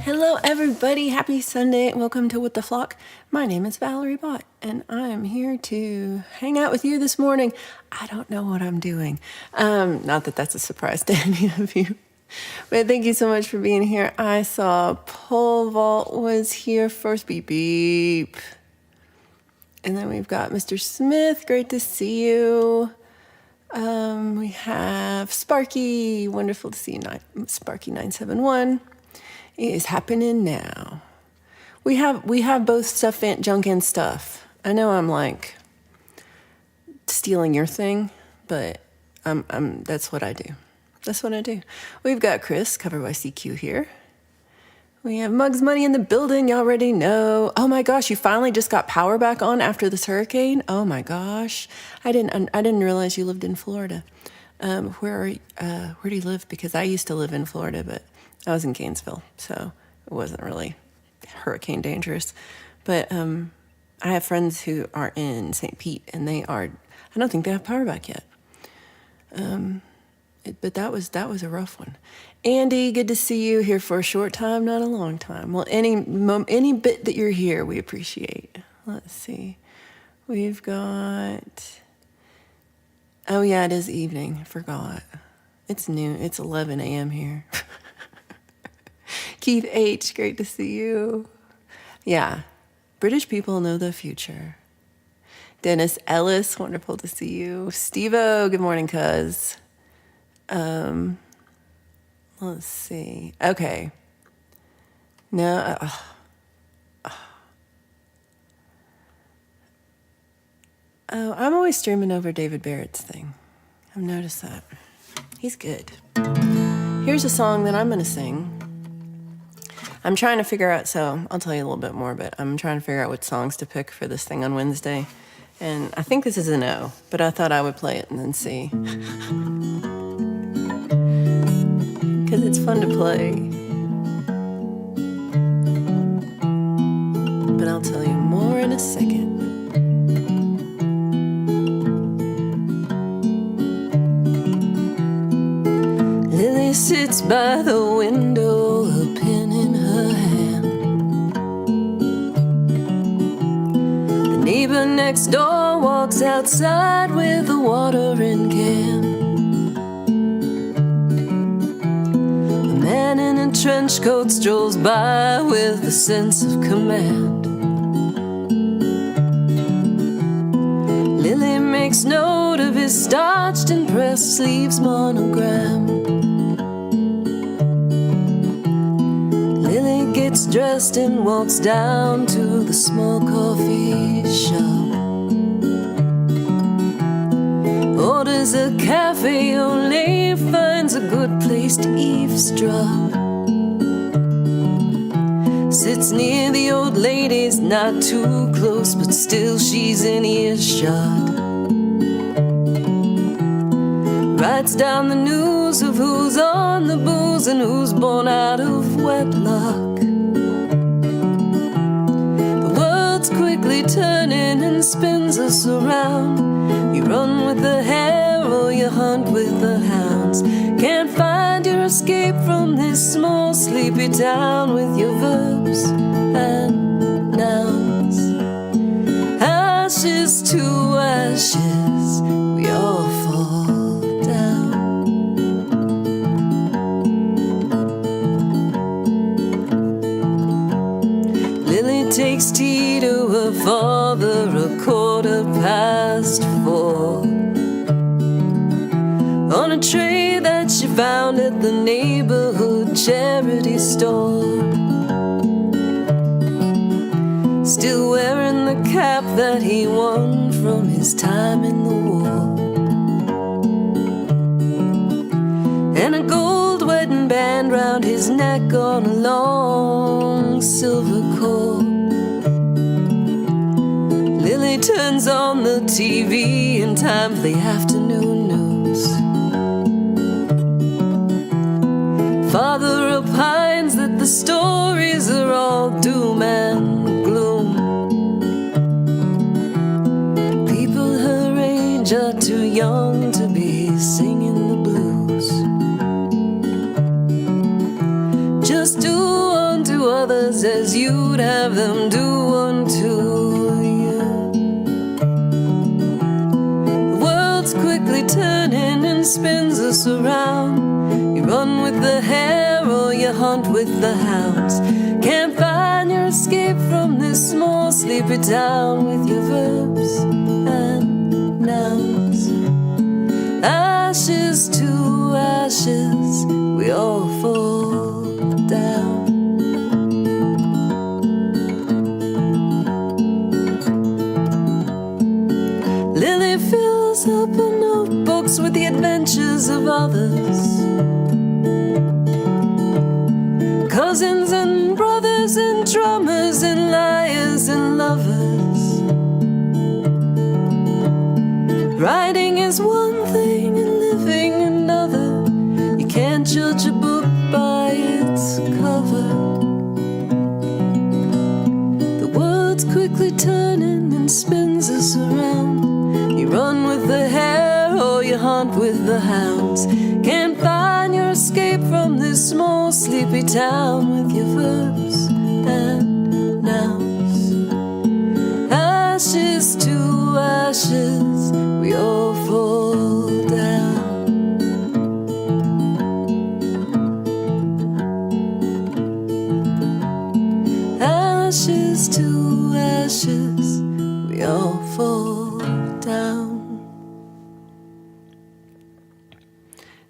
Hello, everybody. Happy Sunday. Welcome to What the Flock. My name is Valerie Bott, and I'm here to hang out with you this morning. I don't know what I'm doing. Not that that's a surprise to any of you. But thank you so much for being here. I saw Pole Vault was here first. Beep, beep. And then we've got Mr. Smith. Great to see you. We have Sparky. Wonderful to see you, Sparky 971. It is happening now. We have both stuff and junk and stuff. I know I'm like stealing your thing, but that's what I do. That's what I do. We've got Chris, covered by CQ here. We have Muggs Money in the building. Y'all already know. Oh my gosh, you finally just got power back on after this hurricane. Oh my gosh, I didn't realize you lived in Florida. Where do you live? Because I used to live in Florida, but I was in Gainesville, so it wasn't really hurricane dangerous. But I have friends who are in St. Pete, and I don't think they have power back yet. But that was a rough one. Andy, good to see you here for a short time, not a long time. Well, any bit that you're here, we appreciate. Let's see. We've got... Oh, yeah, it is evening. I forgot. It's noon. It's 11 a.m. here. Keith H., great to see you. Yeah, British people know the future. Dennis Ellis, wonderful to see you. Steve-O, good morning, cuz. Let's see. Okay. No. I'm always streaming over David Barrett's thing. I've noticed that. He's good. Here's a song that I'm going to sing. I'm trying to figure out, so I'll tell you a little bit more, but I'm trying to figure out what songs to pick for this thing on Wednesday. And I think this is a no, but I thought I would play it and then see. Because it's fun to play. But I'll tell you more in a second. Lily sits by the window, a pen in her hand. The neighbor next door walks outside with a watering can. A man in a trench coat strolls by with a sense of command. Lily makes note of his starched and pressed sleeves monogram. Lily gets dressed and walks down to the small coffee shop. Orders a cafe au lait, finds a good place to eavesdrop. Sits near the old ladies, not too close, but still she's in earshot. Writes down the news of who's on the booze and who's born out of wedlock. The world's quickly turning and spins us around. You run with the hare or you hunt with the hounds. Can't find your escape from this small sleepy town with your verbs and nouns. Ashes to ashes, we all fall down. Lily takes tea to her father 4:15 on a tray that she found at the neighborhood charity store. Still wearing the cap that he won from his time in the war, and a gold wedding band round his neck on a long silver cord. Lily turns on the TV in time for the afternoon news. Father opines that the stories are all doom and gloom. People her age are too young to be singing the blues. Just do unto have them do unto you. The world's quickly turning and spins us around. You run with the hare or you hunt with the hounds. Can't find your escape from this small sleepy town with your verbs and nouns. Ashes to ashes, we all fall down. Lily fills up her notebooks with the adventures of others. Cousins and brothers and drummers and liars and lovers. Writing is one thing and living another. You can't judge a book by its cover. The world's quickly turning and spins us around. You run with the hare or you hunt with the hounds. Can't find your escape from this small sleepy town with your verbs and nouns. Ashes to ashes, we all fall down. Ashes to ashes, we all fall down.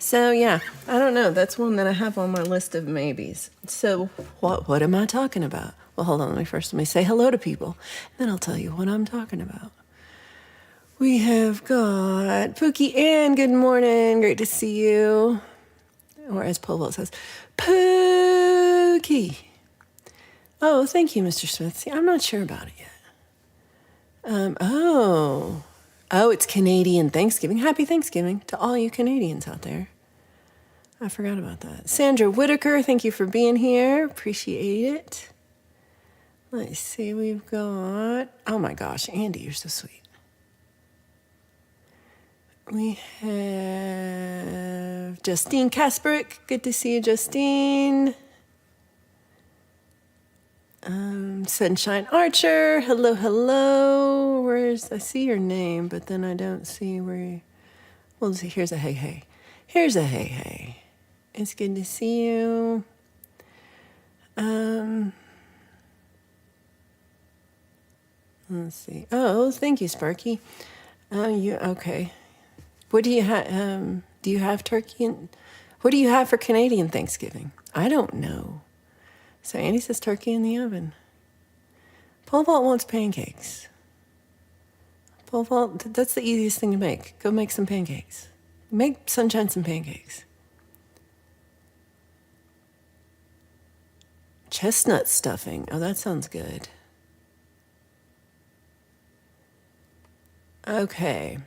So yeah, I don't know. That's one that I have on my list of maybes. So what am I talking about? Well, hold on. Let me say hello to people. Then I'll tell you what I'm talking about. We have got Pookie Ann. Good morning. Great to see you. Or as Paul says, Pookie. Oh, thank you, Mr. Smith. See, I'm not sure about it yet. Oh, it's Canadian Thanksgiving. Happy Thanksgiving to all you Canadians out there. I forgot about that. Sandra Whitaker, thank you for being here. Appreciate it. Let's see, we've got... Oh my gosh, Andy, you're so sweet. We have Justine Kasperick. Good to see you, Justine. Sunshine Archer. Hello, hello. I see your name, but then I don't see where you... Well, see, here's a hey, hey. Here's a hey, hey. It's good to see you. Let's see. Oh, thank you, Sparky. Okay. What do you have? Do you have turkey? What do you have for Canadian Thanksgiving? I don't know. So Andy says turkey in the oven. Pole vault wants pancakes. Pole vault, that's the easiest thing to make. Go make some pancakes. Make Sunshine some pancakes. Chestnut stuffing. Oh, that sounds good. Okay.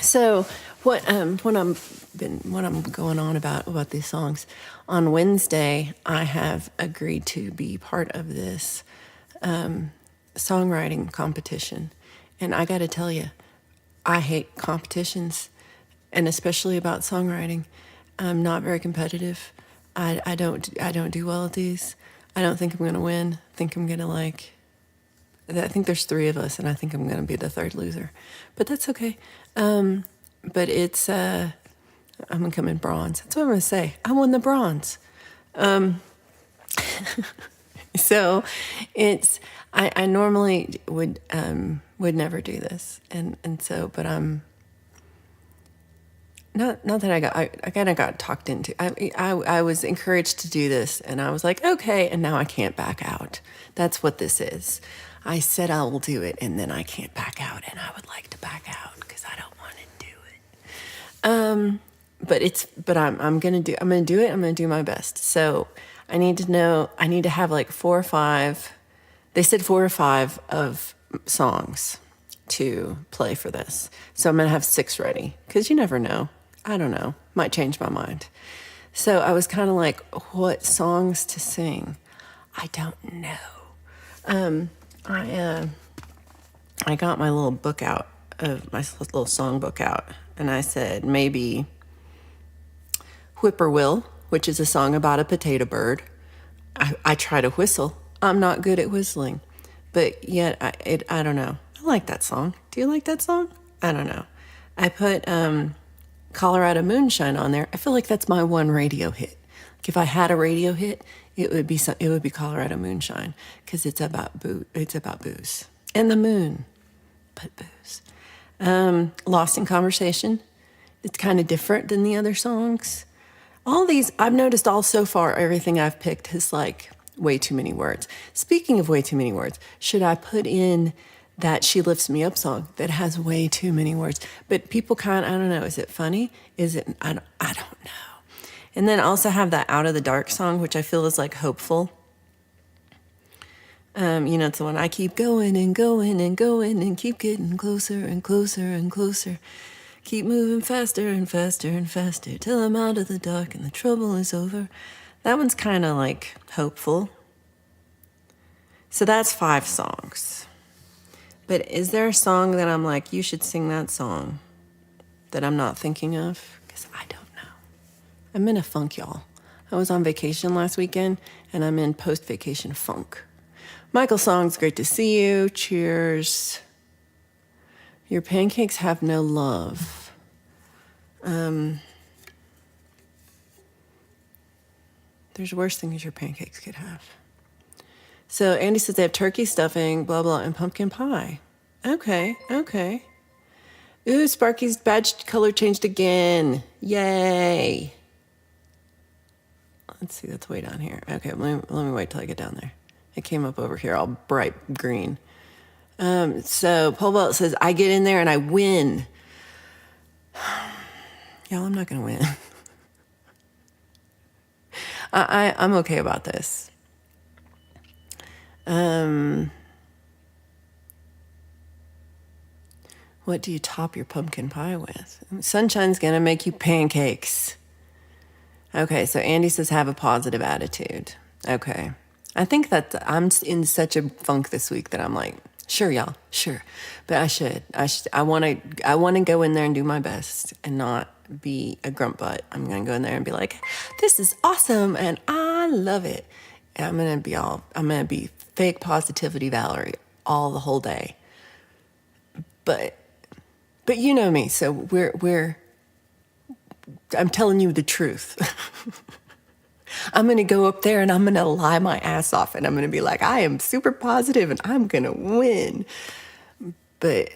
So what I'm going on about these songs, on Wednesday I have agreed to be part of this songwriting competition, and I got to tell you, I hate competitions, and especially about songwriting. I'm not very competitive. I don't do well at these. I don't think I'm going to win. I think I think there's 3 of us, and I think I'm going to be the 3rd loser. But that's okay. But it's, I'm going to come in bronze. That's what I'm going to say. I won the bronze. So it's, I normally would never do this. And so, but I'm, not that I kind of got talked into. I was encouraged to do this, and I was like, okay, and now I can't back out. That's what this is. I said I will do it, and then I can't back out, and I would like to back out because I don't want to do it. But I'm gonna do it. I'm gonna do my best. So I need to have like 4 or 5. They said 4 or 5 of songs to play for this. So I'm gonna have 6 ready because you never know. I don't know. Might change my mind. So I was kind of like, what songs to sing? I don't know. I got my little book out, my little song book out, and I said maybe Whippoorwill, which is a song about a potato bird. I try to whistle. I'm not good at whistling, but yet I don't know. I like that song. Do you like that song? I don't know. I put Colorado Moonshine on there. I feel like that's my one radio hit. Like if I had a radio hit, it would be Colorado Moonshine because it's about booze and the moon, but booze. Lost in Conversation. It's kind of different than the other songs. All these, I've noticed all so far, everything I've picked is like way too many words. Speaking of way too many words, should I put in that She Lifts Me Up song that has way too many words? But people I don't know, is it funny? Is it, I don't know. And then also have that Out of the Dark song, which I feel is like hopeful. It's the one I keep going and going and going and keep getting closer and closer and closer. Keep moving faster and faster and faster till I'm out of the dark and the trouble is over. That one's kind of like hopeful. So that's 5 songs. But is there a song that I'm like, you should sing that song that I'm not thinking of? Because I don't know. I'm in a funk, y'all. I was on vacation last weekend and I'm in post-vacation funk. Michael Song's great to see you. Cheers. Your pancakes have no love. There's worse things your pancakes could have. So Andy says they have turkey stuffing, blah, blah, and pumpkin pie. Okay. Ooh, Sparky's badge color changed again. Yay. Let's see, that's way down here. Okay, let me wait till I get down there. It came up over here all bright green. So Pole Belt says, I get in there and I win. Y'all, I'm not going to win. I'm okay about this. What do you top your pumpkin pie with? Sunshine's going to make you pancakes. Okay, so Andy says have a positive attitude. Okay. I think that I'm in such a funk this week that I'm like, sure, y'all, sure. But I want to go in there and do my best and not be a grump butt. I'm going to go in there and be like, this is awesome and I love it. And I'm going to be fake positivity Valerie all the whole day. But you know me, so I'm telling you the truth. I'm going to go up there and I'm going to lie my ass off and I'm going to be like, I am super positive and I'm going to win. But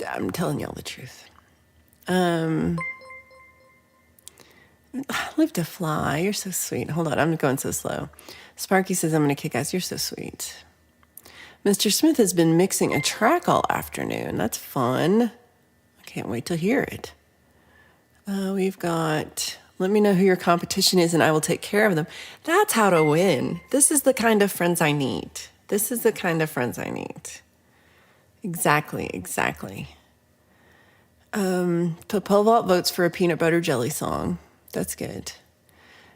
I'm telling y'all the truth. Live to fly. You're so sweet. Hold on. I'm going so slow. Sparky says I'm going to kick ass. You're so sweet. Mr. Smith has been mixing a track all afternoon. That's fun. I can't wait to hear it. We've got, let me know who your competition is and I will take care of them. That's how to win. This is the kind of friends I need. Exactly. Popolvault votes for a peanut butter jelly song. That's good.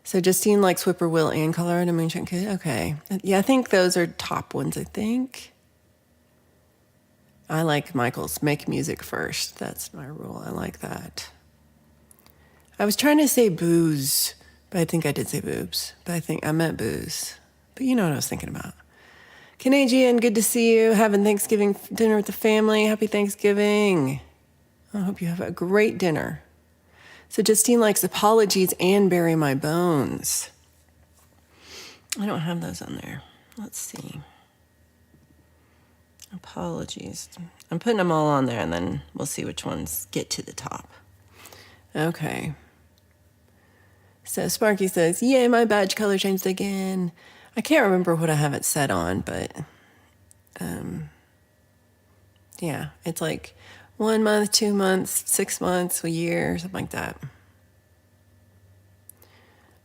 So Justine likes Whippoorwill and Colorado Moonshine. Good. Okay. Yeah, I think those are top ones, I think. I like Michael's make music first. That's my rule. I like that. I was trying to say booze, but I think I did say boobs. But I think I meant booze. But you know what I was thinking about. Canadian, good to see you. Having Thanksgiving dinner with the family. Happy Thanksgiving. I hope you have a great dinner. So Justine likes Apologies and Bury My Bones. I don't have those on there. Let's see. Apologies. I'm putting them all on there and then we'll see which ones get to the top. Okay. So Sparky says, yay, my badge color changed again. I can't remember what I have it set on, but yeah, it's like 1 month, 2 months, 6 months, a year, something like that.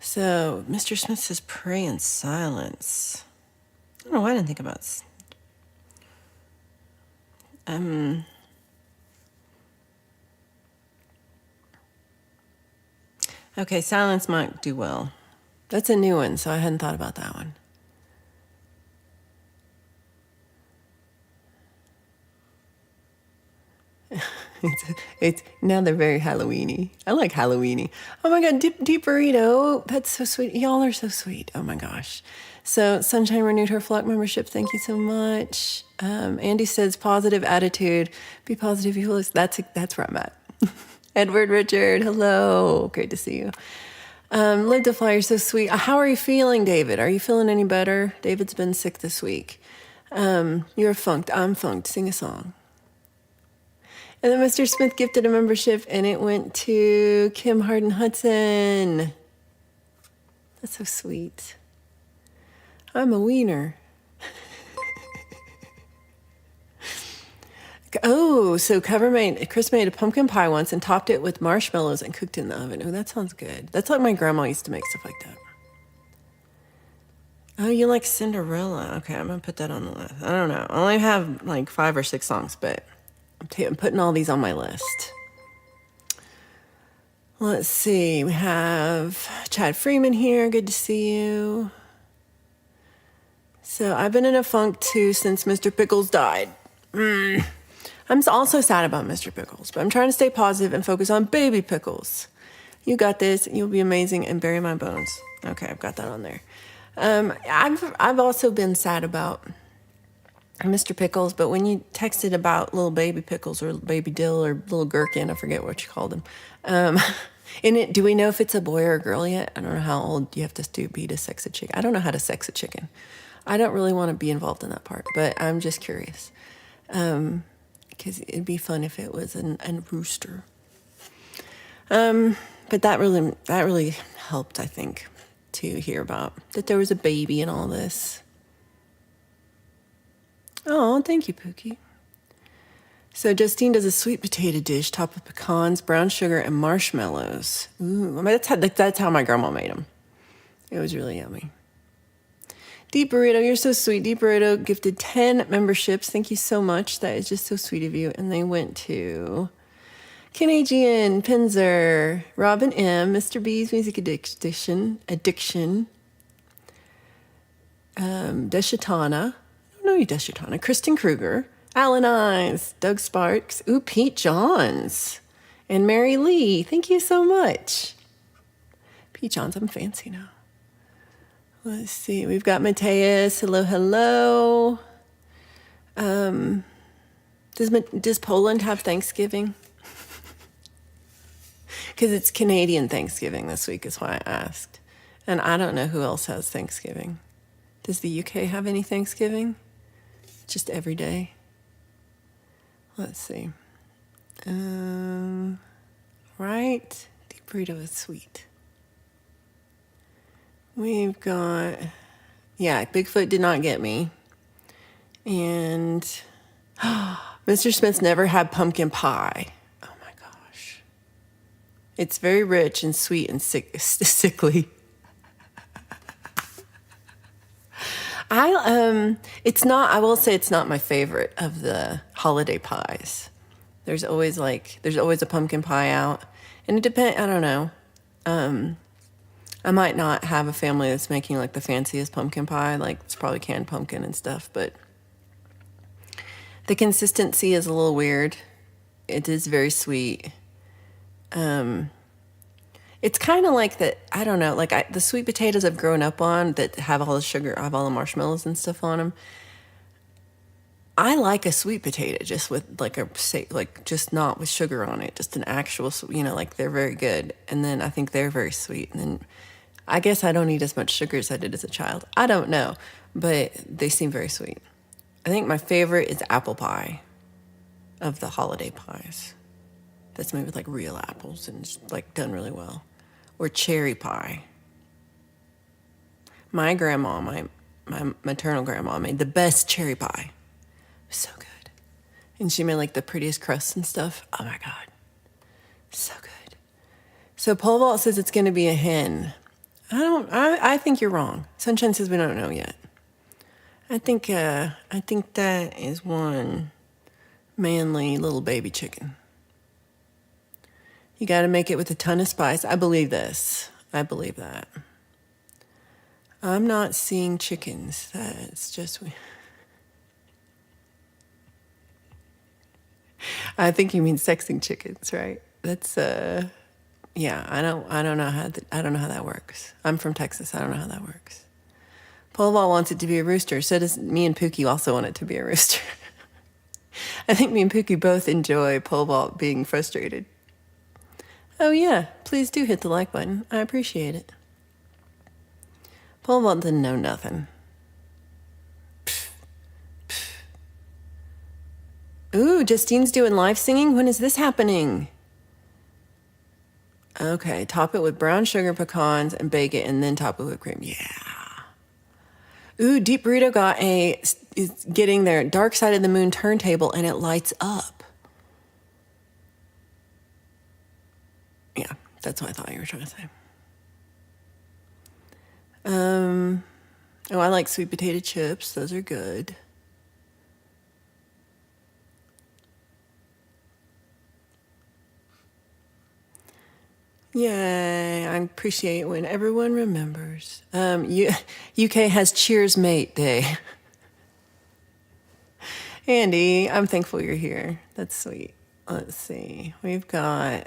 So Mr. Smith says, pray in silence. I don't know why I didn't think about this. Okay, silence might do well. That's a new one, so I hadn't thought about that one. It's now they're very Halloween-y. I like Halloween-y. Oh my God, deep burrito. That's so sweet. Y'all are so sweet. Oh my gosh. So Sunshine renewed her flock membership. Thank you so much. Andy says positive attitude. Be positive. You will. That's where I'm at. Edward Richard, hello. Great to see you. Live to fly. You're so sweet. How are you feeling, David? Are you feeling any better? David's been sick this week. You're funked. I'm funked. Sing a song. And then Mr. Smith gifted a membership, and it went to Kim Harden Hudson. That's so sweet. I'm a wiener. Oh, so Chris made a pumpkin pie once and topped it with marshmallows and cooked it in the oven. Oh, that sounds good. That's like my grandma used to make stuff like that. Oh, you like Cinderella. Okay, I'm going to put that on the list. I don't know. I only have like 5 or 6 songs, but I'm putting all these on my list. Let's see. We have Chad Freeman here. Good to see you. So I've been in a funk too since Mr. Pickles died. I'm also sad about Mr. Pickles, but I'm trying to stay positive and focus on baby Pickles. You got this. You'll be amazing and bury my bones. Okay, I've got that on there. I've also been sad about Mr. Pickles, but when you texted about little baby Pickles or baby Dill or little Gherkin, I forget what you called him. Do we know if it's a boy or a girl yet? I don't know how old you have to be to sex a chicken. I don't know how to sex a chicken. I don't really want to be involved in that part, but I'm just curious. Because it'd be fun if it was a rooster. But that really helped, I think, to hear about that there was a baby in all this. Oh, thank you, Pookie. So Justine does a sweet potato dish topped with pecans, brown sugar, and marshmallows. Ooh, I mean, that's how my grandma made them. It was really yummy. Deep Burrito, you're so sweet. Deep Burrito gifted 10 memberships. Thank you so much. That is just so sweet of you. And they went to Canadian, Pinzer, Robin M., Mr. B's Music Addiction, Deshatana. I don't know you, Deshatana. Kristen Kruger, Alan Ives, Doug Sparks, Pete Johns, and Mary Lee. Thank you so much. Pete Johns, I'm fancy now. Let's see. We've got Mateus. Hello, hello. Does Poland have Thanksgiving? Because it's Canadian Thanksgiving this week is why I asked. And I don't know who else has Thanksgiving. Does the UK have any Thanksgiving? Just every day? Let's see. Right? Deep burrito is sweet. We've got, Bigfoot did not get me. And Mr. Smith's never had pumpkin pie. Oh my gosh. It's very rich and sweet and sickly. I will say it's not my favorite of the holiday pies. There's always a pumpkin pie out. And it depends, I don't know. I might not have a family that's making like the fanciest pumpkin pie, like it's probably canned pumpkin and stuff, but the consistency is a little weird. It is very sweet. It's kind of like that, I don't know, like the sweet potatoes I've grown up on that have all the sugar, have all the marshmallows and stuff on them. I like a sweet potato just with just not with sugar on it, just an actual, like they're very good. And then I think they're very sweet. And then I guess I don't eat as much sugar as I did as a child. I don't know, but they seem very sweet. I think my favorite is apple pie of the holiday pies. That's made with like real apples and like done really well. Or cherry pie. My grandma, my maternal grandma made the best cherry pie. It was so good. And she made like the prettiest crusts and stuff. Oh my God. So good. So Pole Vault says it's going to be a hen. I think you're wrong. Sunshine says we don't know yet. I think that is one manly little baby chicken. You got to make it with a ton of spice. I believe this. I believe that. I'm not seeing chickens. That's just... I think you mean sexing chickens, right? That's I don't know how that works. I'm from Texas. I don't know how that works. Pole vault wants it to be a rooster. So does me and Pookie also want it to be a rooster. I think me and Pookie both enjoy pole vault being frustrated. Oh yeah, please do hit the like button. I appreciate it. Pole vault didn't know nothing. Ooh, Justine's doing live singing? When is this happening? Okay, top it with brown sugar pecans and bake it, and then top it with whipped cream. Yeah. Ooh, Deep Burrito is getting their Dark Side of the Moon turntable, and it lights up. Yeah, that's what I thought you were trying to say. Oh, I like sweet potato chips. Those are good. Yay, I appreciate when everyone remembers. UK has Cheers Mate Day. Andy, I'm thankful you're here. That's sweet. Let's see. We've got...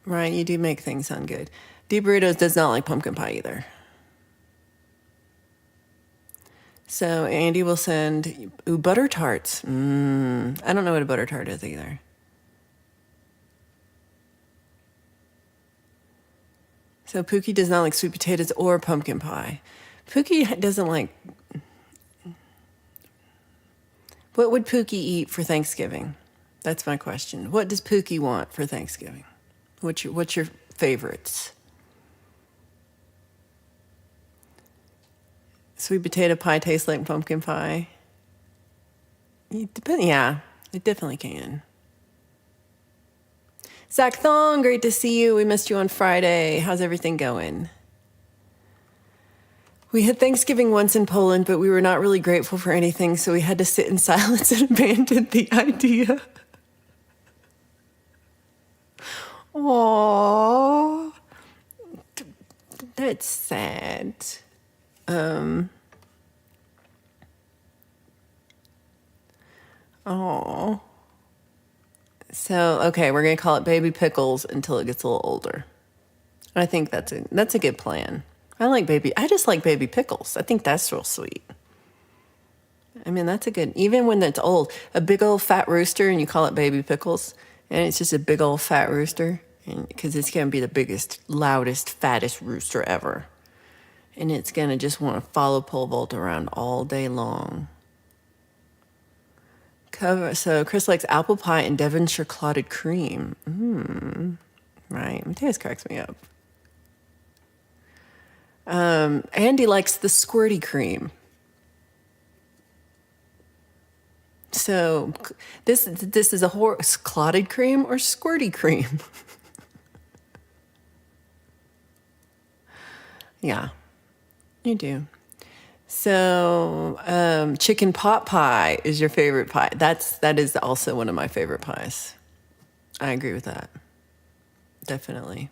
Ryan, you do make things sound good. Deep Burritos does not like pumpkin pie either. So Andy will send... Ooh, butter tarts. I don't know what a butter tart is either. So Pookie does not like sweet potatoes or pumpkin pie. Pookie doesn't like... What would Pookie eat for Thanksgiving? That's my question. What does Pookie want for Thanksgiving? What's your favorites? Sweet potato pie tastes like pumpkin pie. Yeah, it definitely can. Zach Thong, great to see you. We missed you on Friday. How's everything going? We had Thanksgiving once in Poland, but we were not really grateful for anything, so we had to sit in silence and abandon the idea. Aww. That's sad. Oh. So, okay, we're going to call it Baby Pickles until it gets a little older. I think that's a good plan. I just like Baby Pickles. I think that's real sweet. I mean, that's a good, even when it's old, a big old fat rooster and you call it Baby Pickles, and it's just a big old fat rooster, because it's going to be the biggest, loudest, fattest rooster ever. And it's going to just want to follow pole vault around all day long. So Chris likes apple pie and Devonshire clotted cream. Right. Mateus cracks me up. Andy likes the squirty cream. So this is a horse clotted cream or squirty cream? Yeah, you do. So, chicken pot pie is your favorite pie. That is also one of my favorite pies. I agree with that. Definitely.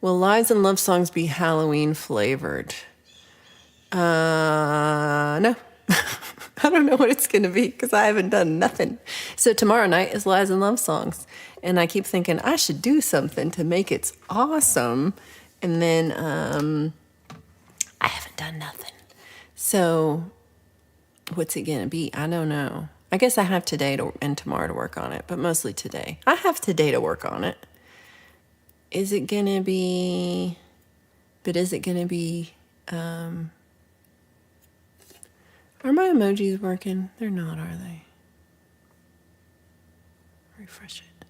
Will Lives and Love Songs be Halloween flavored? No. I don't know what it's going to be because I haven't done nothing. So tomorrow night is Lives and Love Songs. And I keep thinking I should do something to make it awesome. And then I haven't done nothing. So, what's it going to be? I don't know. I guess I have today and tomorrow to work on it, but mostly today. I have today to work on it. Is it going to be... Are my emojis working? They're not, are they? Refresh it.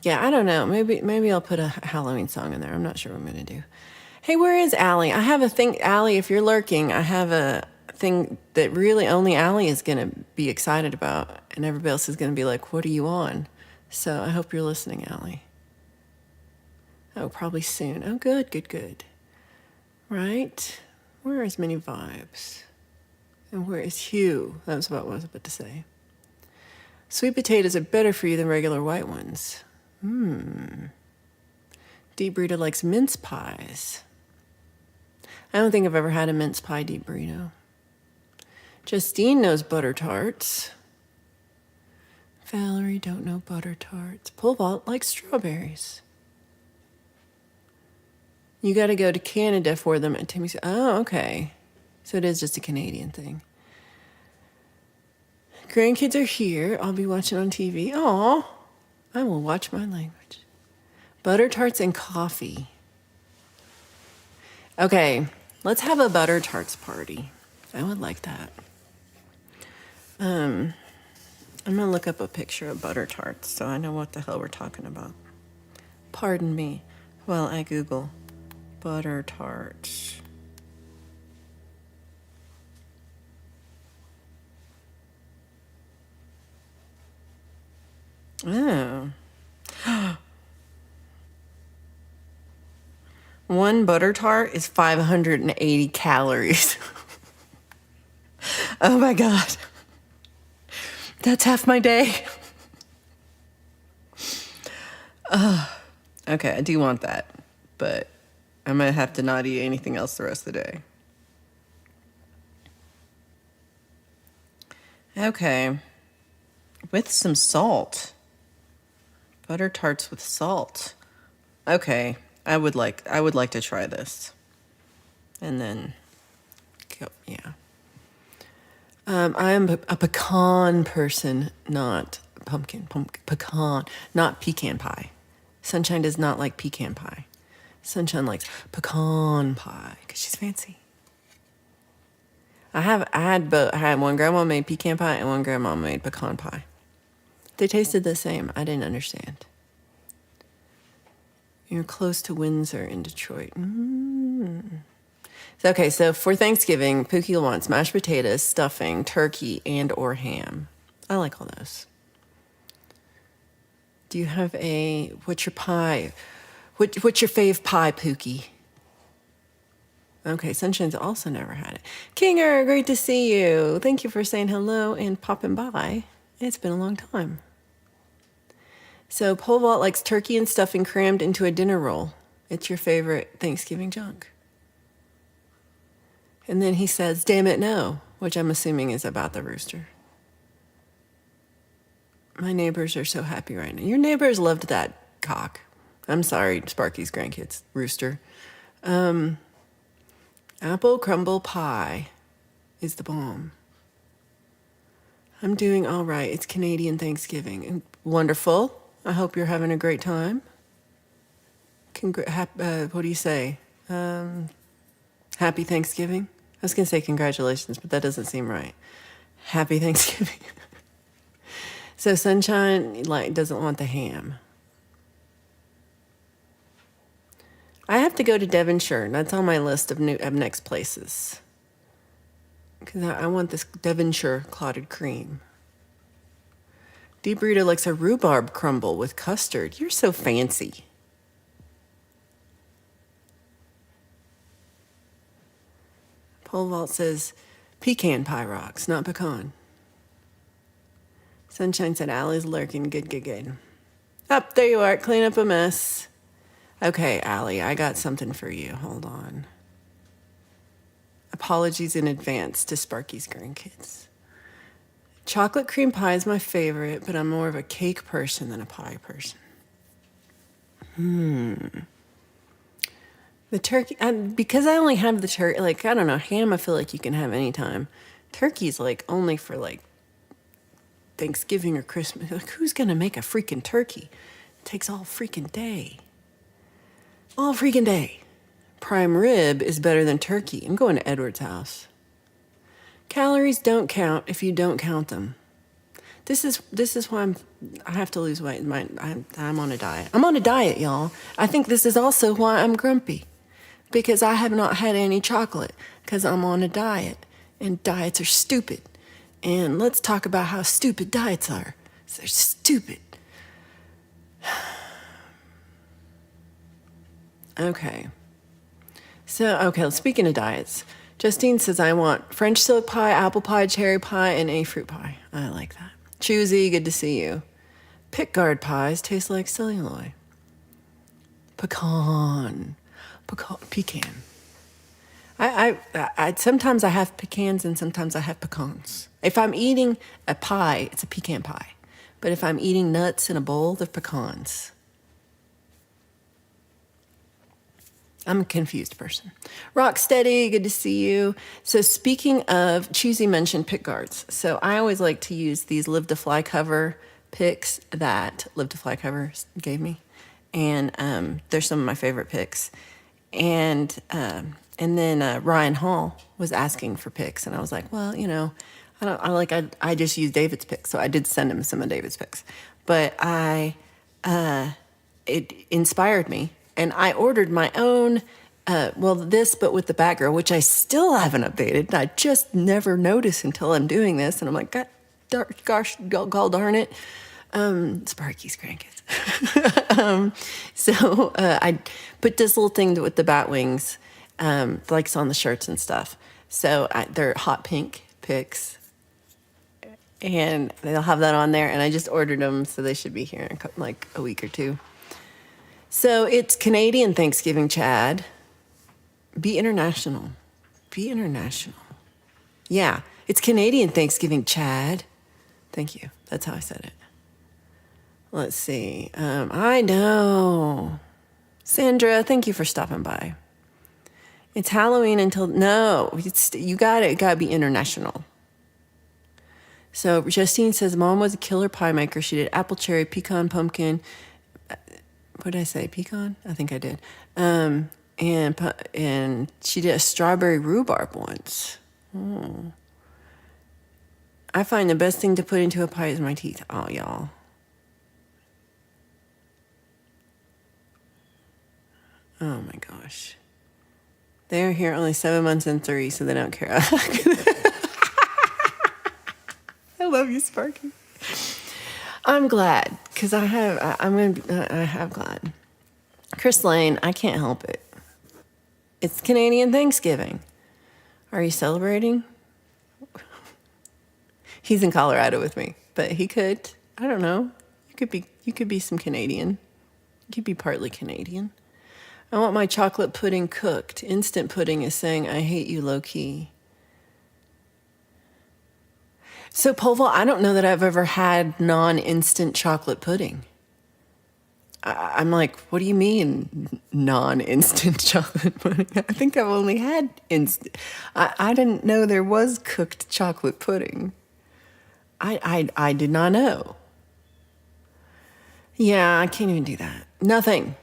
Yeah, I don't know. Maybe I'll put a Halloween song in there. I'm not sure what I'm going to do. Hey, where is Allie? I have a thing, Allie, if you're lurking, I have a thing that really only Allie is going to be excited about, and everybody else is going to be like, what are you on? So I hope you're listening, Allie. Oh, probably soon. Oh, good. Right? Where is Many Vibes? And where is Hugh? That was about what I was about to say. Sweet potatoes are better for you than regular white ones. Deep Burrito likes mince pies. I don't think I've ever had a mince pie deep burrito. Justine knows butter tarts. Valerie don't know butter tarts. Pole vault likes strawberries. You got to go to Canada for them. And Timmy said, oh, okay. So it is just a Canadian thing. Grandkids are here. I'll be watching on TV. Aw, I will watch my language. Butter tarts and coffee. Okay, let's have a butter tarts party. I would like that. I'm going to look up a picture of butter tarts so I know what the hell we're talking about. Pardon me while I Google butter tarts. Oh. One butter tart is 580 calories. Oh my God. That's half my day. Okay, I do want that, but I might have to not eat anything else the rest of the day. Okay. With some salt. Butter tarts with salt. Okay, I would like to try this. And then, yeah. I'm a pecan person, not pecan, not pecan pie. Sunshine does not like pecan pie. Sunshine likes pecan pie because she's fancy. I had both. I had one grandma made pecan pie and one grandma made pecan pie. They tasted the same. I didn't understand. You're close to Windsor in Detroit. Okay, so for Thanksgiving, Pookie wants mashed potatoes, stuffing, turkey, and or ham. I like all those. Do you have what's your pie? What's your fave pie, Pookie? Okay, Sunshine's also never had it. Kinger, great to see you. Thank you for saying hello and popping by. It's been a long time. So Pole Vault likes turkey and stuffing crammed into a dinner roll. It's your favorite Thanksgiving junk. And then he says, damn it, no, which I'm assuming is about the rooster. My neighbors are so happy right now. Your neighbors loved that cock. I'm sorry, Sparky's grandkids, rooster. Apple crumble pie is the bomb. I'm doing all right. It's Canadian Thanksgiving. Wonderful. I hope you're having a great time. What do you say? Happy Thanksgiving? I was going to say congratulations, but that doesn't seem right. Happy Thanksgiving. So Sunshine doesn't want the ham. I have to go to Devonshire. That's on my list of next places. Because I want this Devonshire clotted cream. Deep Burrito likes a rhubarb crumble with custard. You're so fancy. Pole Vault says pecan pie rocks, not pecan. Sunshine said Allie's lurking. Good. Up, there you are. Clean up a mess. Okay, Allie, I got something for you. Hold on. Apologies in advance to Sparky's grandkids. Chocolate cream pie is my favorite, but I'm more of a cake person than a pie person. The turkey, because I only have the turkey, I don't know, ham I feel like you can have anytime. Turkey's only for Thanksgiving or Christmas. Who's going to make a freaking turkey? It takes all freaking day. All freaking day. Prime rib is better than turkey. I'm going to Edward's house. Calories don't count if you don't count them. This is why I have to lose weight. I'm on a diet. I'm on a diet, y'all. I think this is also why I'm grumpy. Because I have not had any chocolate. Because I'm on a diet. And diets are stupid. And let's talk about how stupid diets are. They're stupid. Okay. So, speaking of diets, Justine says, I want French silk pie, apple pie, cherry pie, and a fruit pie. I like that. Choosy, good to see you. Pickguard pies taste like celluloid. Pecan. I sometimes I have pecans and sometimes I have pecans. If I'm eating a pie, it's a pecan pie. But if I'm eating nuts in a bowl, they're pecans. I'm a confused person. Rocksteady, good to see you. So speaking of, Choosy mentioned pick guards. So I always like to use these Live to Fly cover picks that Live to Fly cover gave me. And they're some of my favorite picks. And then Ryan Hall was asking for picks. And I was like, well, you know, I just use David's picks. So I did send him some of David's picks. But it inspired me. And I ordered my own, this, but with the Batgirl, which I still haven't updated. I just never notice until I'm doing this. And I'm like, gosh, gall darn it. Sparky's grandkids. So I put this little thing with the bat wings, like on the shirts and stuff. So they're hot pink picks. And they'll have that on there. And I just ordered them, so they should be here in like a week or two. So it's Canadian Thanksgiving, Chad. Be international. Be international. Yeah, it's Canadian Thanksgiving, Chad. Thank you. That's how I said it. Let's see. I know. Sandra, thank you for stopping by. It's Halloween until... No, you got it. It got to be international. So Justine says, Mom was a killer pie maker. She did apple, cherry, pecan, pumpkin... What did I say? Pecan? I think I did. And she did a strawberry rhubarb once. I find the best thing to put into a pie is my teeth. Oh, y'all. Oh, my gosh. They're here only 7 months and 3, so they don't care. I love you, Sparky. I'm glad, because I have glad. Chris Lane, I can't help it. It's Canadian Thanksgiving. Are you celebrating? He's in Colorado with me, but he could. I don't know. You could be some Canadian. You could be partly Canadian. I want my chocolate pudding cooked. Instant pudding is saying, I hate you low key. So, Polval, I don't know that I've ever had non-instant chocolate pudding. I'm like, what do you mean non-instant chocolate pudding? I think I've only had instant. I didn't know there was cooked chocolate pudding. I did not know. Yeah, I can't even do that. Nothing.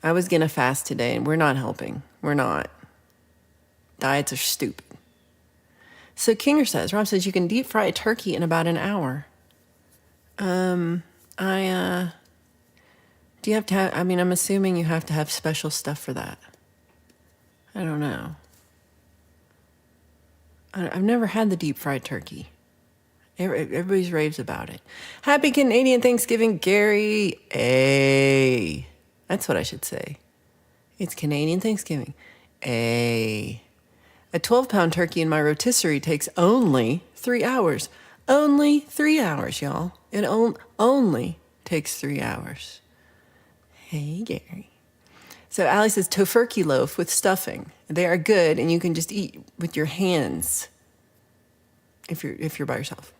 I was going to fast today, and we're not helping. We're not. Diets are stupid. So Kinger says, Rob says, you can deep fry a turkey in about an hour. Do you have to have, I'm assuming you have to have special stuff for that. I don't know. I've never had the deep fried turkey. Everybody's raves about it. Happy Canadian Thanksgiving, Gary A. That's what I should say. It's Canadian Thanksgiving. A 12-pound turkey in my rotisserie takes only 3 hours. Only 3 hours, y'all. It only takes 3 hours. Hey, Gary. So Allie says tofurkey loaf with stuffing. They are good, and you can just eat with your hands if you're by yourself.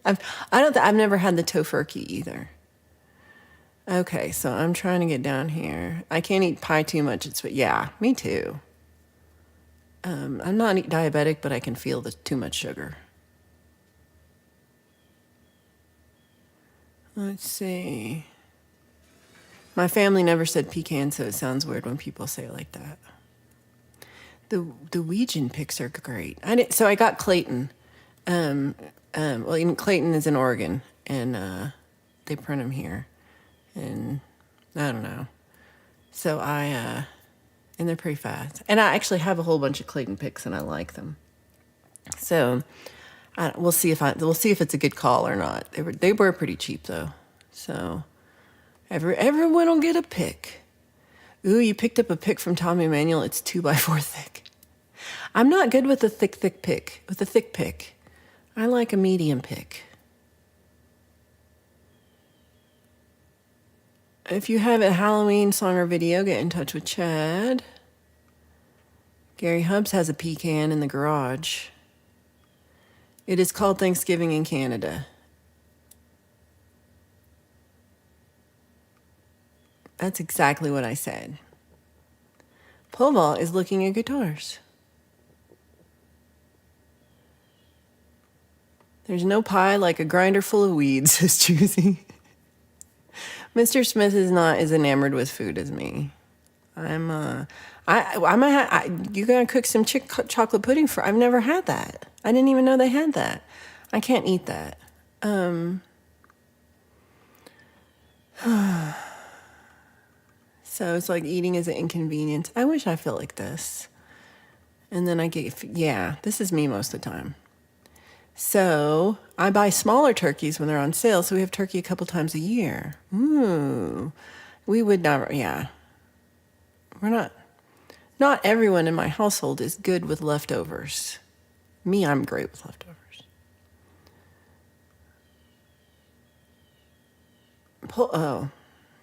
I've never had the tofurkey either. Okay, so I'm trying to get down here. I can't eat pie too much. Yeah, me too. I'm not diabetic, but I can feel the too much sugar. Let's see. My family never said pecan, so it sounds weird when people say it like that. The Ouijan picks are great. So I got Clayton. Clayton is in Oregon, and they print them here. And I don't know. So and they're pretty fast. And I actually have a whole bunch of Clayton picks, and I like them. So we'll see if it's a good call or not. They were pretty cheap though. So everyone will get a pick. Ooh, you picked up a pick from Tommy Emmanuel. It's 2x4 thick. I'm not good with a thick pick. With a thick pick, I like a medium pick. If you have a Halloween song or video, get in touch with Chad. Gary Hubbs has a pecan in the garage. It is called Thanksgiving in Canada. That's exactly what I said. Pole vault is looking at guitars. There's no pie like a grinder full of weeds, says Juicy. Mr. Smith is not as enamored with food as me. I might you gonna cook some chocolate pudding for? I've never had that. I didn't even know they had that. I can't eat that. So it's like eating is an inconvenience. I wish I felt like this. And then this is me most of the time. So I buy smaller turkeys when they're on sale. So we have turkey a couple times a year. Ooh, we would never, not everyone in my household is good with leftovers. Me, I'm great with leftovers. Oh,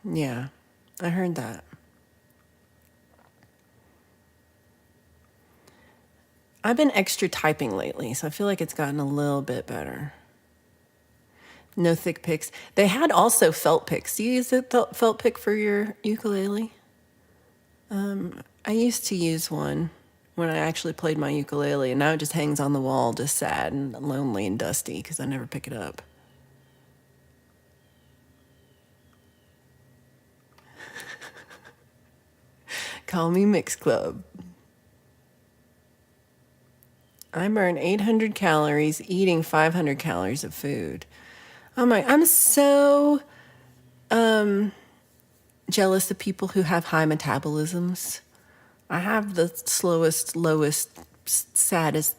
yeah, I heard that. I've been extra typing lately, so I feel like it's gotten a little bit better. No thick picks. They had also felt picks. Do you use a felt pick for your ukulele? I used to use one when I actually played my ukulele, and now it just hangs on the wall, just sad and lonely and dusty because I never pick it up. Call me Mix Club. I burn 800 calories eating 500 calories of food. Oh my, I'm so jealous of people who have high metabolisms. I have the slowest, lowest, saddest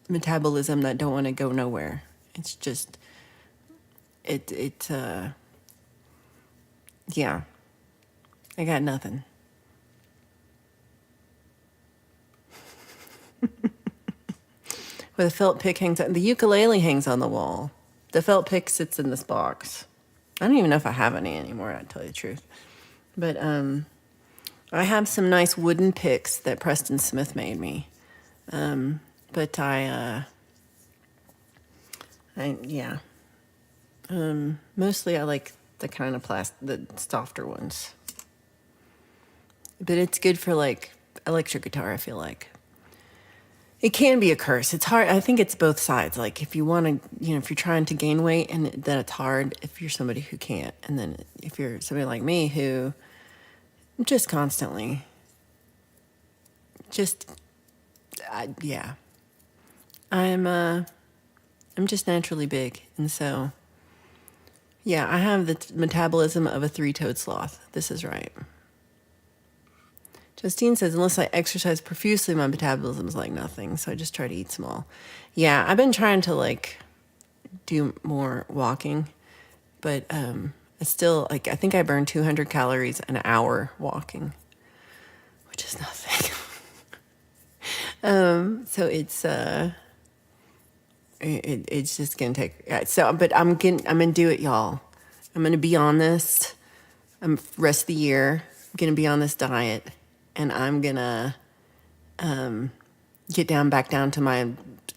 metabolism that don't want to go nowhere. It's just, yeah, I got nothing. Where the felt pick hangs on, the ukulele hangs on the wall. The felt pick sits in this box. I don't even know if I have any anymore, to tell you the truth. But I have some nice wooden picks that Preston Smith made me. But mostly I like the kind of the softer ones. But it's good for like electric guitar, I feel like. It can be a curse. It's hard. I think it's both sides. Like if you want to, if you're trying to gain weight, and then it's hard if you're somebody who can't. And then if you're somebody like me who just constantly, I'm just naturally big. And so, I have the metabolism of a three-toed sloth. This is right. Justine says, unless I exercise profusely, my metabolism is like nothing. So I just try to eat small. Yeah, I've been trying to do more walking, but it's still I think I burn 200 calories an hour walking, which is nothing. So it's just gonna take. But I'm gonna do it, y'all. I'm gonna be on this. Rest of the year. I'm gonna be on this diet. And I'm gonna get back down to my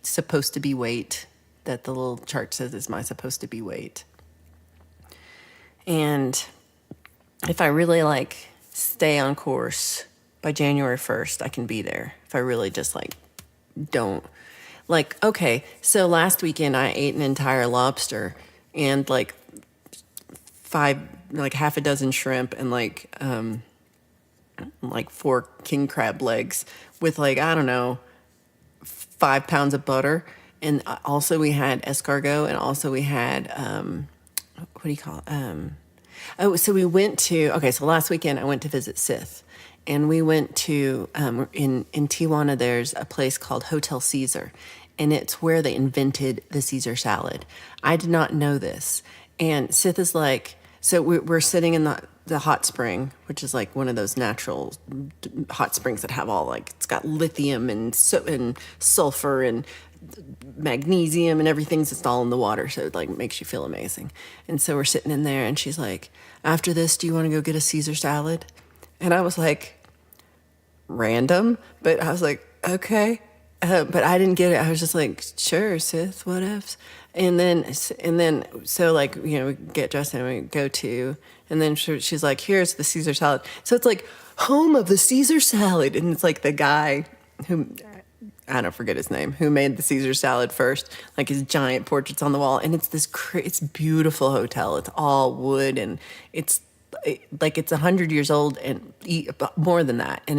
supposed to be weight that the little chart says is my supposed to be weight. And if I really stay on course by January 1st, I can be there. If I really just don't okay. So last weekend I ate an entire lobster and half a dozen shrimp and 4 king crab legs with I don't know, 5 pounds of butter. And also we had escargot, and also we had, what do you call it? So we went to, so last weekend I went to visit Sith, and we went to, in Tijuana, there's a place called Hotel Caesar, and it's where they invented the Caesar salad. I did not know this. And Sith is so we're sitting in the hot spring, which is one of those natural hot springs that have all it's got lithium and sulfur and magnesium and everything's just all in the water. So it makes you feel amazing. And so we're sitting in there and she's like, after this, do you want to go get a Caesar salad? And I was random, but I was okay. But I didn't get it. I was just like, sure, Sith, what ifs? And then, so like, we get dressed and we go to, and then she's like, here's the Caesar salad. So it's like home of the Caesar salad. And it's like the guy who, I don't forget his name, who made the Caesar salad first, like his giant portraits on the wall. And it's it's beautiful hotel. It's all wood, and it's 100 years old and more than that. And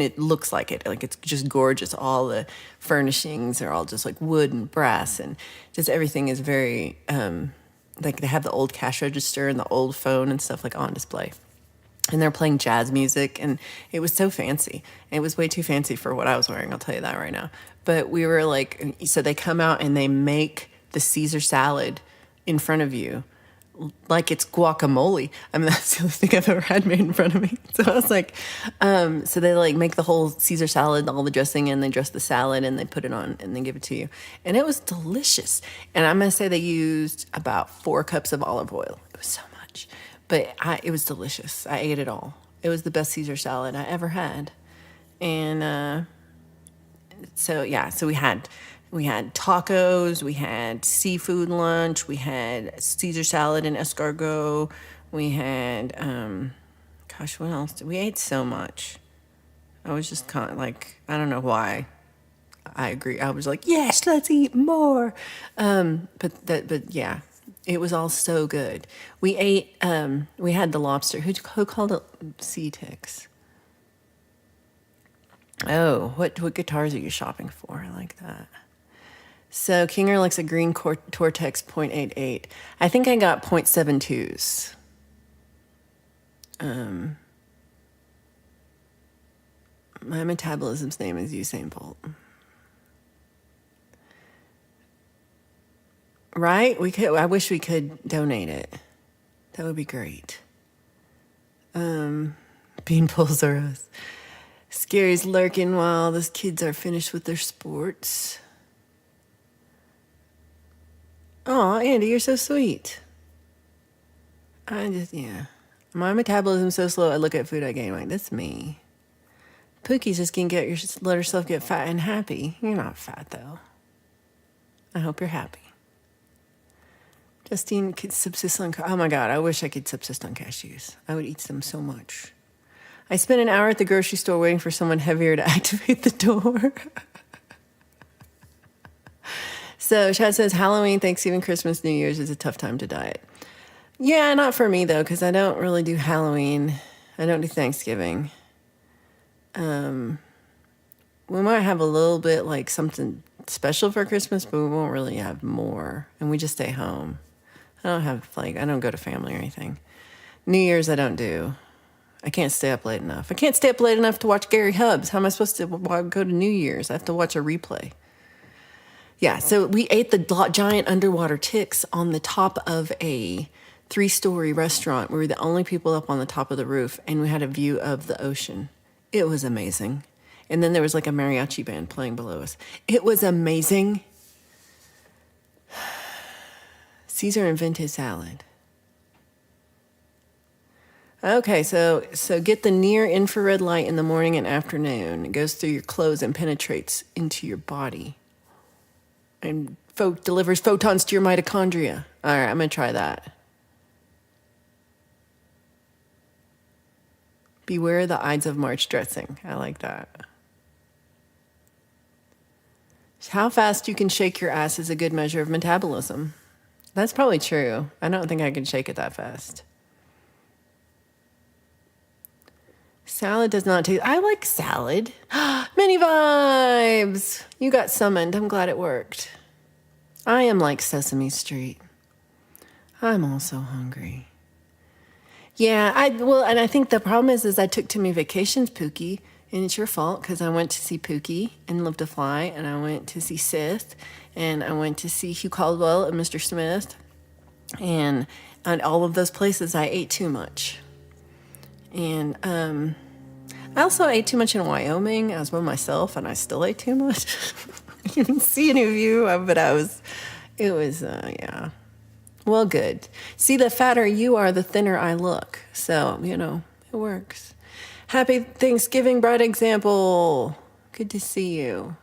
it looks like it. Like, it's just gorgeous. All the furnishings are all just like wood and brass, and just everything is very, like, they have the old cash register and the old phone and stuff like on display. And they're playing jazz music, and it was so fancy. It was way too fancy for what I was wearing, I'll tell you that right now. But we were like, so they come out and they make the Caesar salad in front of you like it's guacamole. I mean, that's the only thing I've ever had made in front of me. So I was like, so they like make the whole Caesar salad, all the dressing, and they dress the salad and they put it on and they give it to you. And it was delicious. And I'm going to say they used about 4 cups of olive oil. It was so much, but it was delicious. I ate it all. It was the best Caesar salad I ever had. And so we had tacos, we had seafood lunch, we had Caesar salad and escargot, we had, what else? We ate so much. I was just kind of like, I don't know why. I agree. I was like, yes, let's eat more. But yeah, it was all so good. We ate, we had the lobster. Who called it sea ticks? Oh, what guitars are you shopping for? I like that. So Kinger likes a green Tortex .88. I think I got .72s. My metabolism's name is Usain Bolt. Right? I wish we could donate it. That would be great. Beanpoles are us. Scary's lurking while the kids are finished with their sports. Oh, Andy, you're so sweet. Yeah. My metabolism's so slow, I look at food I gain. I'm like, that's me. Pookie's just gonna let herself get fat and happy. You're not fat, though. I hope you're happy. Justine could subsist on, oh my God, I wish I could subsist on cashews. I would eat them so much. I spent an hour at the grocery store waiting for someone heavier to activate the door. So Chad says, Halloween, Thanksgiving, Christmas, New Year's is a tough time to diet. Yeah, not for me, though, because I don't really do Halloween. I don't do Thanksgiving. We might have a little bit, like, something special for Christmas, but we won't really have more. And we just stay home. I don't go to family or anything. New Year's, I don't do. I can't stay up late enough. I can't stay up late enough to watch Gary Hubbs. How am I supposed to go to New Year's? I have to watch a replay. Yeah, so we ate the giant underwater ticks on the top of a 3-story restaurant. We were the only people up on the top of the roof, and we had a view of the ocean. It was amazing. And then there was like a mariachi band playing below us. It was amazing. Caesar invented salad. Okay, so get the near infrared light in the morning and afternoon. It goes through your clothes and penetrates into your body. And delivers photons to your mitochondria. All right, I'm going to try that. Beware the Ides of March dressing. I like that. How fast you can shake your ass is a good measure of metabolism. That's probably true. I don't think I can shake it that fast. Salad does not taste... I like salad. Mini vibes! You got summoned. I'm glad it worked. I am like Sesame Street. I'm also hungry. Yeah, and I think the problem is I took too many vacations, Pookie, and it's your fault because I went to see Pookie and Live to Fly, and I went to see Sith, and I went to see Hugh Caldwell and Mr. Smith, and all of those places I ate too much. And I also ate too much in Wyoming. I was by myself, and I still ate too much. I didn't see any of you, but yeah. Well, good. See, the fatter you are, the thinner I look. So, it works. Happy Thanksgiving, bright example. Good to see you.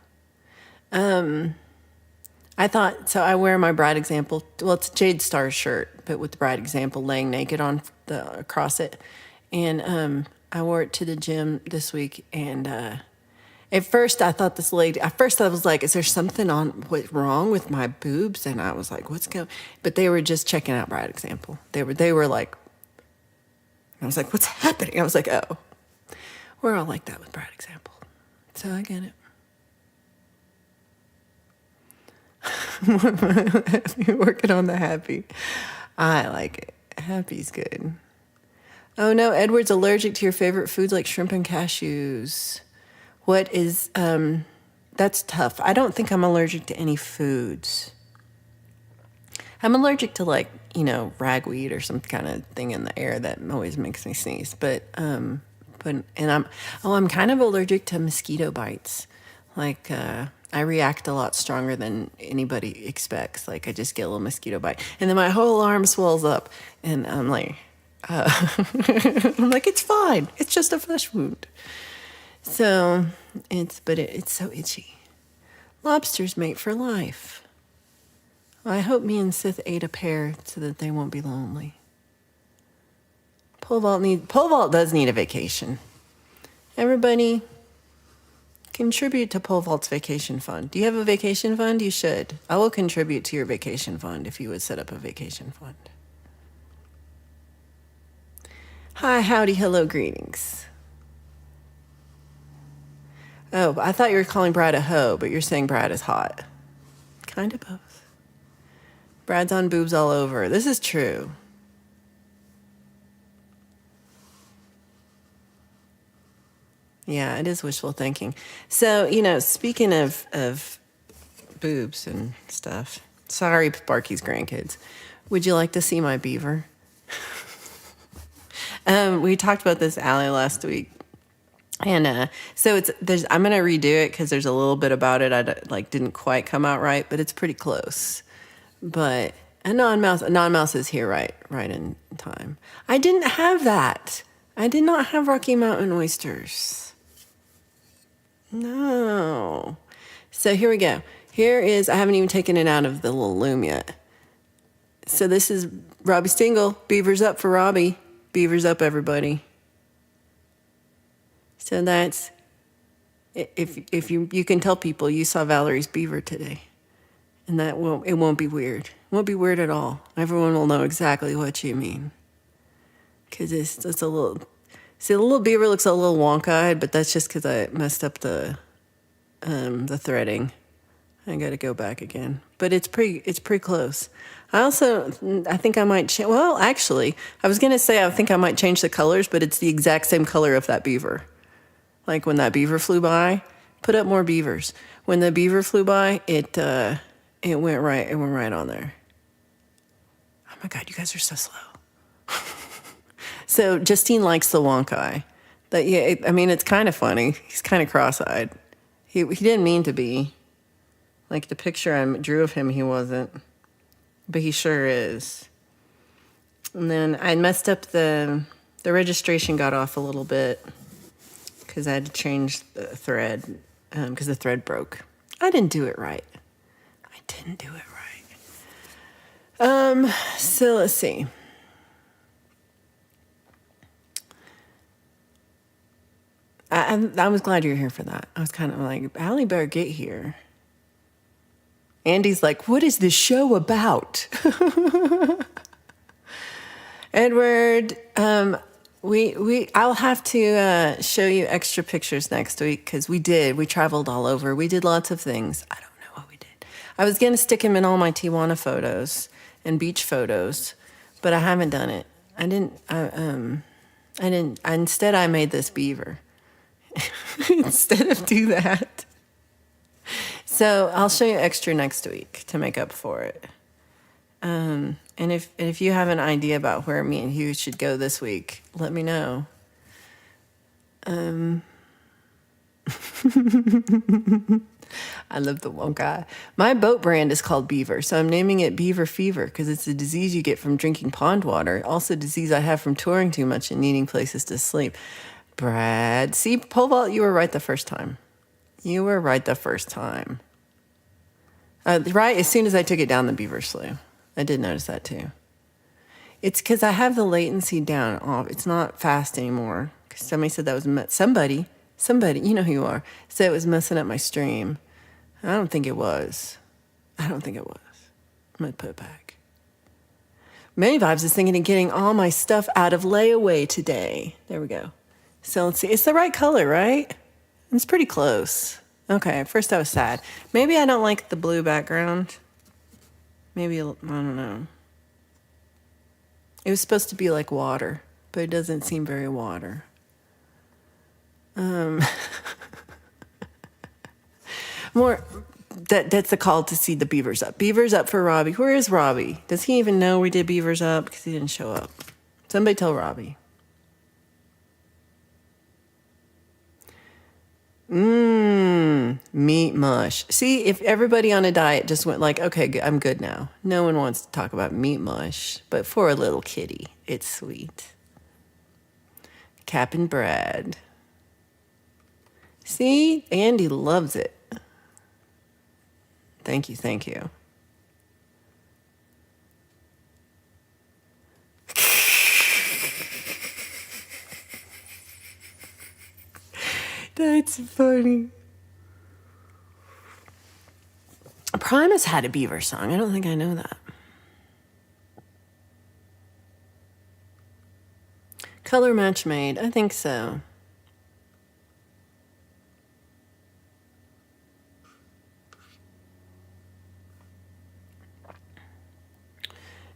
I thought, so I wear my bride example, well, it's a Jade Star shirt, but with the bride example laying naked on across it. And I wore it to the gym this week. And at first I thought I was like, is there something wrong with my boobs? And I was like, what's going, but they were just checking out bride example. They were like, I was like, what's happening? I was like, oh, we're all like that with bride example. So I get it. You're working on the happy. I like it. Happy's good. Oh no, Edward's allergic to your favorite foods like shrimp and cashews. What is, that's tough. I don't think I'm allergic to any foods. I'm allergic to ragweed or some kind of thing in the air that always makes me sneeze. I'm kind of allergic to mosquito bites. I react a lot stronger than anybody expects. Like I just get a little mosquito bite and then my whole arm swells up and I'm like, I'm like, it's fine. It's just a flesh wound. So it's so itchy. Lobsters mate for life. I hope me and Sith ate a pair so that they won't be lonely. Pole vault does need a vacation. Everybody, contribute to Pole Vault's vacation fund. Do you have a vacation fund? You should. I will contribute to your vacation fund if you would set up a vacation fund. Hi, howdy, hello, greetings. Oh, I thought you were calling Brad a hoe, but you're saying Brad is hot. Kind of both. Brad's on boobs all over. This is true. Yeah, it is wishful thinking. So, speaking of boobs and stuff, sorry, Barky's grandkids. Would you like to see my beaver? We talked about this alley last week. And I'm going to redo it because there's a little bit about it I didn't quite come out right, but it's pretty close. But a non-mouse is here right in time. I didn't have that. I did not have Rocky Mountain oysters. No. So here we go. I haven't even taken it out of the little loom yet. So this is Robbie Stingle. Beavers up for Robbie. Beavers up, everybody. So that's, if you can tell people you saw Valerie's beaver today. And it won't be weird. It won't be weird at all. Everyone will know exactly what you mean. Because it's a little... See, the little beaver looks a little wonk-eyed, but that's just because I messed up the threading. I got to go back again. But it's pretty close. I think I might change... Well, actually, I was going to say I think I might change the colors, but it's the exact same color of that beaver. Like when that beaver flew by, put up more beavers. When the beaver flew by, it went right on there. Oh my God, you guys are so slow. So Justine likes the wonk eye. But yeah, it's kind of funny. He's kind of cross-eyed. He didn't mean to be. Like the picture I drew of him, he wasn't. But he sure is. And then I messed up the registration got off a little bit because I had to change the thread because the thread broke. I didn't do it right. So let's see. I was glad you're here for that. I was kind of like, Allie better get here. Andy's like, what is this show about? Edward, I'll have to show you extra pictures next week because we traveled all over. We did lots of things. I don't know what we did. I was going to stick him in all my Tijuana photos and beach photos, but I haven't done it. Instead I made this beaver. Instead of do that. So I'll show you extra next week to make up for it. And if you have an idea about where me and Hugh should go this week, let me know. I love the one guy. My boat brand is called Beaver, so I'm naming it Beaver Fever because it's a disease you get from drinking pond water. Also a disease I have from touring too much and needing places to sleep. Brad, see, Pole Vault, you were right the first time. You were right the first time. Right as soon as I took it down, the beavers flew. I did notice that too. It's because I have the latency down off. It's not fast anymore. Because somebody said that was somebody, you know who you are, said it was messing up my stream. I don't think it was. I'm going to put it back. Many Vibes is thinking of getting all my stuff out of layaway today. There we go. So let's see. It's the right color, right? It's pretty close. Okay, at first I was sad. Maybe I don't like the blue background. Maybe, I don't know. It was supposed to be like water, but it doesn't seem very water. That's the call to see the beavers up. Beavers up for Robbie. Where is Robbie? Does he even know we did beavers up? Because he didn't show up. Somebody tell Robbie. Meat mush. See, if everybody on a diet just went like, okay, I'm good now. No one wants to talk about meat mush, but for a little kitty, it's sweet. Cap and Brad. See, Andy loves it. Thank you. That's funny. Primus had a beaver song. I don't think I know that. Color match made. I think so.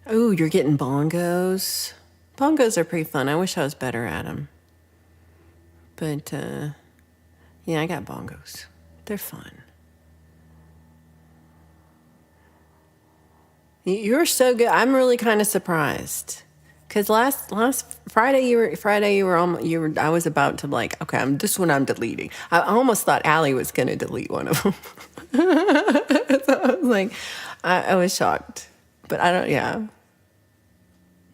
Oh, you're getting bongos. Bongos are pretty fun. I wish I was better at them. But, yeah, I got bongos. They're fun. You're so good. I'm really kind of surprised. Because last Friday I was about to like, okay, this one I'm deleting. I almost thought Allie was going to delete one of them. So I was like, I was shocked. But I don't, yeah.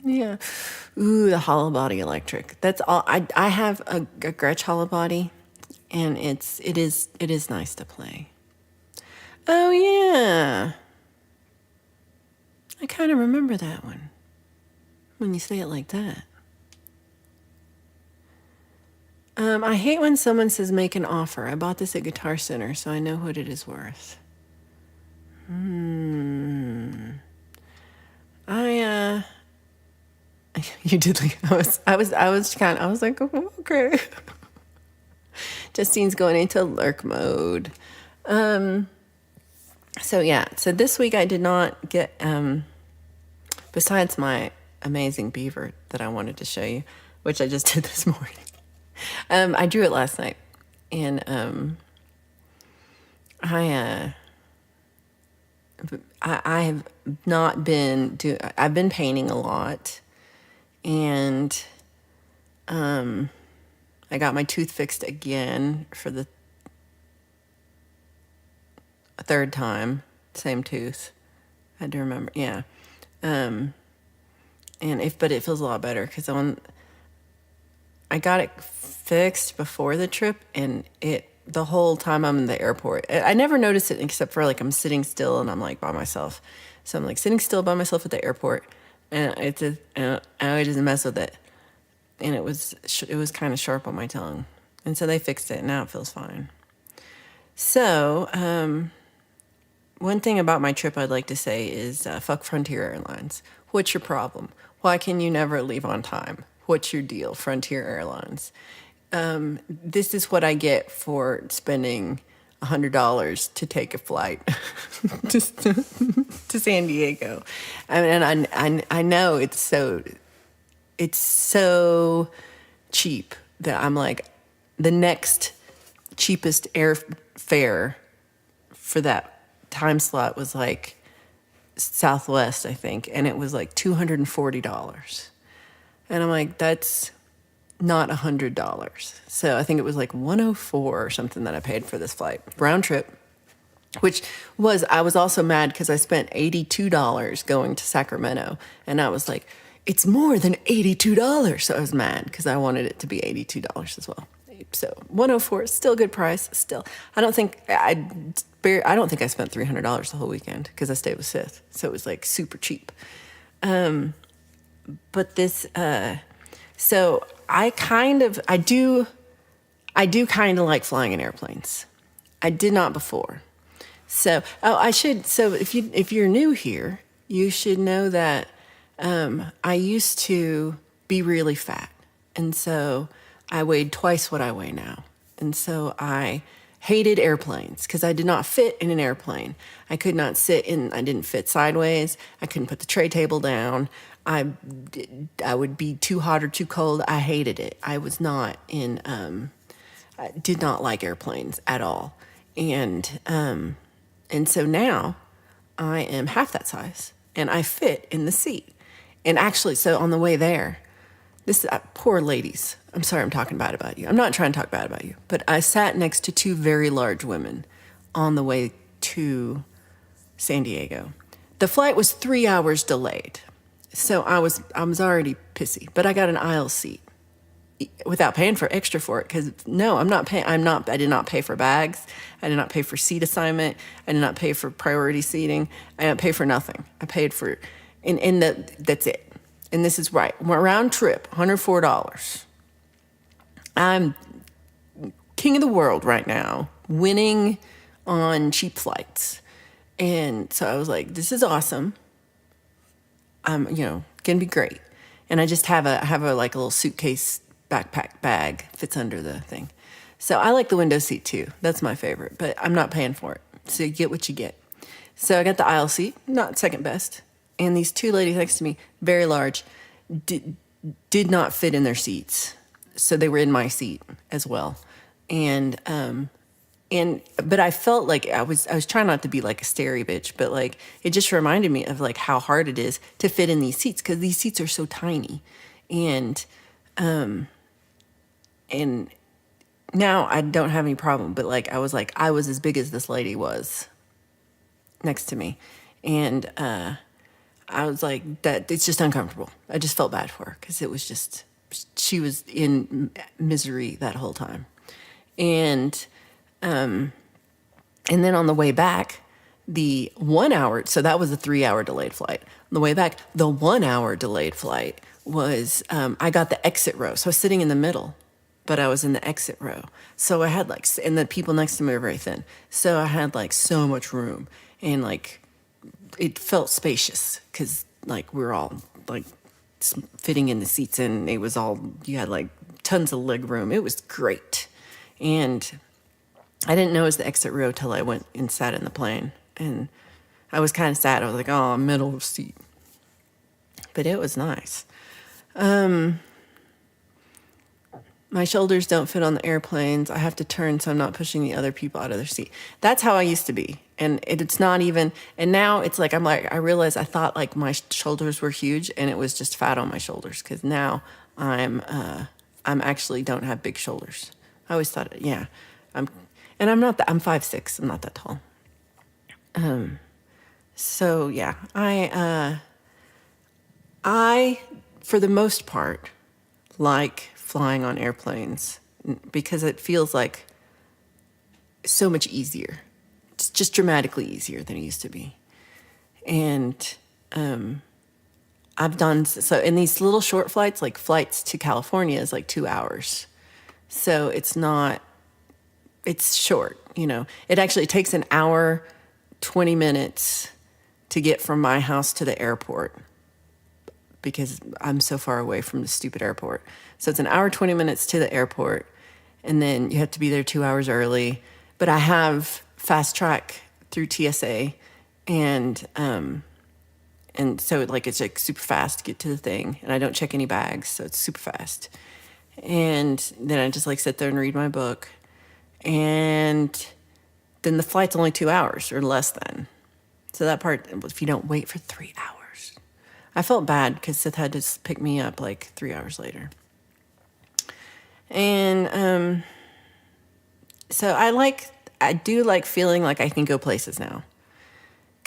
Yeah. Ooh, the hollow body electric. That's all. I have a Gretsch hollow body, and it is nice to play. Oh yeah. I kind of remember that one. When you say it like that. I hate when someone says make an offer. I bought this at Guitar Center, so I know what it is worth. You did like I was like, oh, okay. Justine's going into lurk mode. So this week I did not get besides my amazing beaver that I wanted to show you, which I just did this morning. I drew it last night, and I have not been I've been painting a lot, and I got my tooth fixed again for the third time, same tooth. I had to remember, yeah. But it feels a lot better because I got it fixed before the trip, and the whole time I'm in the airport, I never noticed it except for like I'm sitting still and I'm like by myself. So I'm like sitting still by myself at the airport, and I just mess with it, and it was kind of sharp on my tongue, and so they fixed it, and now it feels fine. So one thing about my trip I'd like to say is fuck Frontier Airlines. What's your problem? Why can you never leave on time? What's your deal, Frontier Airlines? This is what I get for spending $100 to take a flight to San Diego. And I know it's so cheap that I'm like, the next cheapest airfare for that time slot was like Southwest, I think, and it was like $240. And I'm like, that's not $100. So I think it was like $104 or something that I paid for this flight, round trip, I was also mad because I spent $82 going to Sacramento, and I was like, it's more than $82. So I was mad because I wanted it to be $82 as well. So 104 is still a good price. Still, I don't think I spent $300 the whole weekend because I stayed with Sith, so it was like super cheap. But this, so I do kind of like flying in airplanes. I did not before. So, so if you're new here, you should know that I used to be really fat. And so I weighed twice what I weigh now. And so I hated airplanes because I did not fit in an airplane. I could not I didn't fit sideways. I couldn't put the tray table down. I would be too hot or too cold. I hated it. I was not I did not like airplanes at all. And so now I am half that size and I fit in the seat. And actually, so on the way there, this poor ladies, I'm sorry I'm talking bad about you. I'm not trying to talk bad about you, but I sat next to two very large women on the way to San Diego. The flight was 3 hours delayed. So I was already pissy, but I got an aisle seat without paying for extra for it. Cause no, I did not pay for bags. I did not pay for seat assignment. I did not pay for priority seating. I didn't pay for nothing. I paid for, that's it. And this is right. Round trip, $104. I'm king of the world right now, winning on cheap flights. And so I was like, this is awesome. I'm, gonna be great. And I just have a like a little suitcase backpack bag fits under the thing. So I like the window seat too. That's my favorite, but I'm not paying for it. So you get what you get. So I got the aisle seat, not second best. And these two ladies next to me, very large, did not fit in their seats. So they were in my seat as well. But I felt like I was trying not to be like a stary bitch, but like it just reminded me of like how hard it is to fit in these seats because these seats are so tiny. And now I don't have any problem, but like I was as big as this lady was next to me. And I was like, that it's just uncomfortable. I just felt bad for her because it was just, she was in misery that whole time. And then on the way back, the 1 hour, so that was a 3 hour delayed flight. On the way back, the 1 hour delayed flight was, I got the exit row. So I was sitting in the middle, but I was in the exit row. So I had like, and the people next to me were very thin. So I had like so much room and like, it felt spacious because like we were all like fitting in the seats and it was all, you had like tons of leg room. It was great. And I didn't know it was the exit row till I went and sat in the plane. And I was kind of sad. I was like, oh, middle seat. But it was nice. My shoulders don't fit on the airplanes. I have to turn so I'm not pushing the other people out of their seat. That's how I used to be. And it's not even, and now it's like, I realize I thought like my shoulders were huge and it was just fat on my shoulders. Cause now I'm actually don't have big shoulders. I always thought, yeah, I'm 5'6". I'm not that tall. So yeah, I, for the most part, like flying on airplanes because it feels like so much easier. It's just dramatically easier than it used to be. And I've done, so in these little short flights, like flights to California is like 2 hours. So it's short, It actually takes an hour, 20 minutes to get from my house to the airport because I'm so far away from the stupid airport. So it's an hour, 20 minutes to the airport, and then you have to be there 2 hours early. But I have fast track through TSA, and so like it's like super fast to get to the thing, and I don't check any bags, so it's super fast. And then I just like sit there and read my book, and then the flight's only 2 hours or less than. So that part, if you don't wait for 3 hours, I felt bad because Seth had to pick me up like 3 hours later. And so I do like feeling like I can go places now.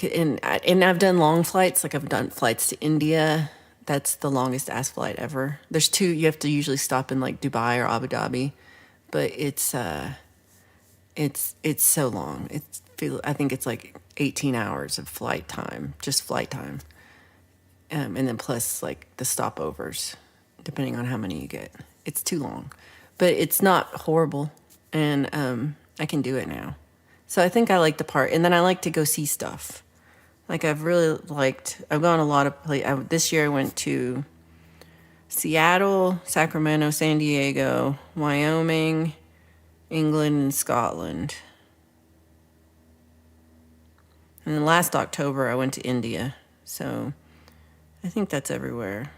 And I've done long flights, like I've done flights to India. That's the longest ass flight ever. There's two, you have to usually stop in like Dubai or Abu Dhabi but it's so long. I think it's like 18 hours of flight time, just flight time, and then plus like the stopovers, depending on how many you get. It's too long, but it's not horrible, and I can do it now. So I think I like the part, and then I like to go see stuff. Like I've gone a lot of places. This year I went to Seattle, Sacramento, San Diego, Wyoming, England, and Scotland. And then last October I went to India. So I think that's everywhere.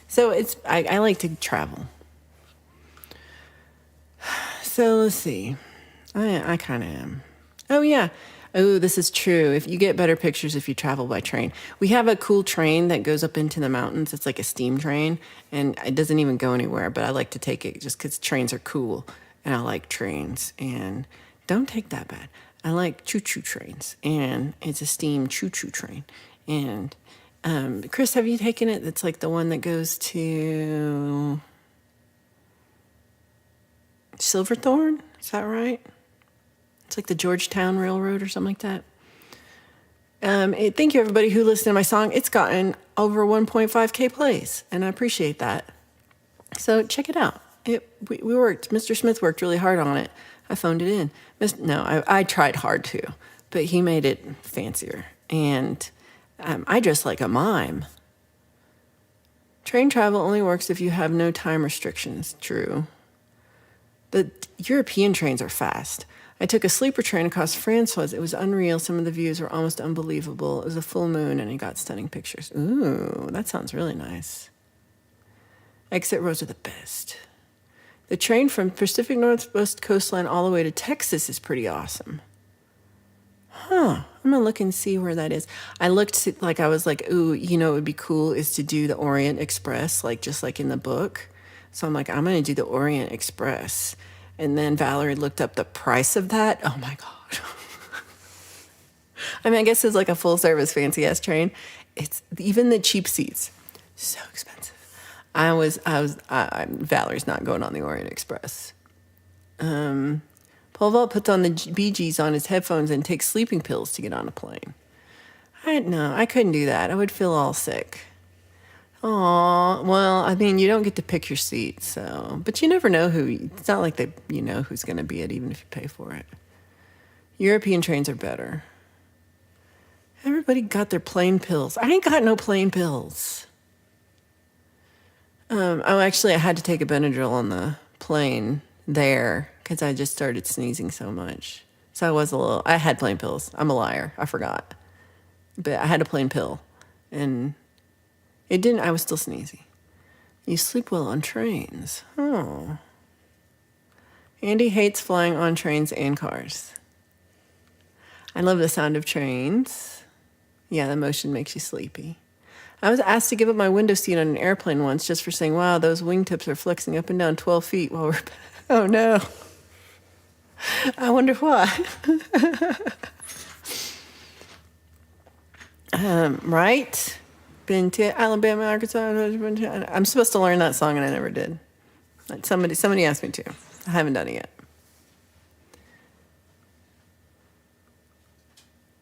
So I like to travel. So let's see. I kind of am. Oh, yeah. Oh, this is true. If you get better pictures if you travel by train. We have a cool train that goes up into the mountains. It's like a steam train, and it doesn't even go anywhere, but I like to take it just because trains are cool, and I like trains. And don't take that bad. I like choo-choo trains, and it's a steam choo-choo train. And Chris, have you taken it? That's like the one that goes to Silverthorne? Is that right? It's like the Georgetown Railroad or something like that. Thank you, everybody who listened to my song. It's gotten over 1.5K plays, and I appreciate that. So check it out. We worked. Mr. Smith worked really hard on it. I phoned it in. I tried hard too, but he made it fancier. And I dress like a mime. Train travel only works if you have no time restrictions. True. The European trains are fast. I took a sleeper train across France. It was unreal. Some of the views were almost unbelievable. It was a full moon, and I got stunning pictures. Ooh, that sounds really nice. Exit rows are the best. The train from Pacific Northwest coastline all the way to Texas is pretty awesome. I'm going to look and see where that is. I looked, I was like, ooh, it would be cool is to do the Orient Express, just like in the book. So I'm like, I'm going to do the Orient Express. And then Valerie looked up the price of that. Oh my God. I guess it's like a full service fancy ass train. It's even the cheap seats, so expensive. Valerie's not going on the Orient Express. Paul Vault puts on the Bee Gees on his headphones and takes sleeping pills to get on a plane. I couldn't do that. I would feel all sick. Aw, well, you don't get to pick your seat, but you never know it's not like who's going to be it, even if you pay for it. European trains are better. Everybody got their plane pills. I ain't got no plane pills. Actually, I had to take a Benadryl on the plane there because I just started sneezing so much. So I had plane pills. I'm a liar. I forgot. But I had a plane pill, and I was still sneezy. You sleep well on trains. Oh. Andy hates flying on trains and cars. I love the sound of trains. Yeah, the motion makes you sleepy. I was asked to give up my window seat on an airplane once just for saying, wow, those wingtips are flexing up and down 12 feet while we're... Oh, no. I wonder why. Right? Been to Alabama, Arkansas. I'm supposed to learn that song, and I never did. Somebody asked me to. I haven't done it yet.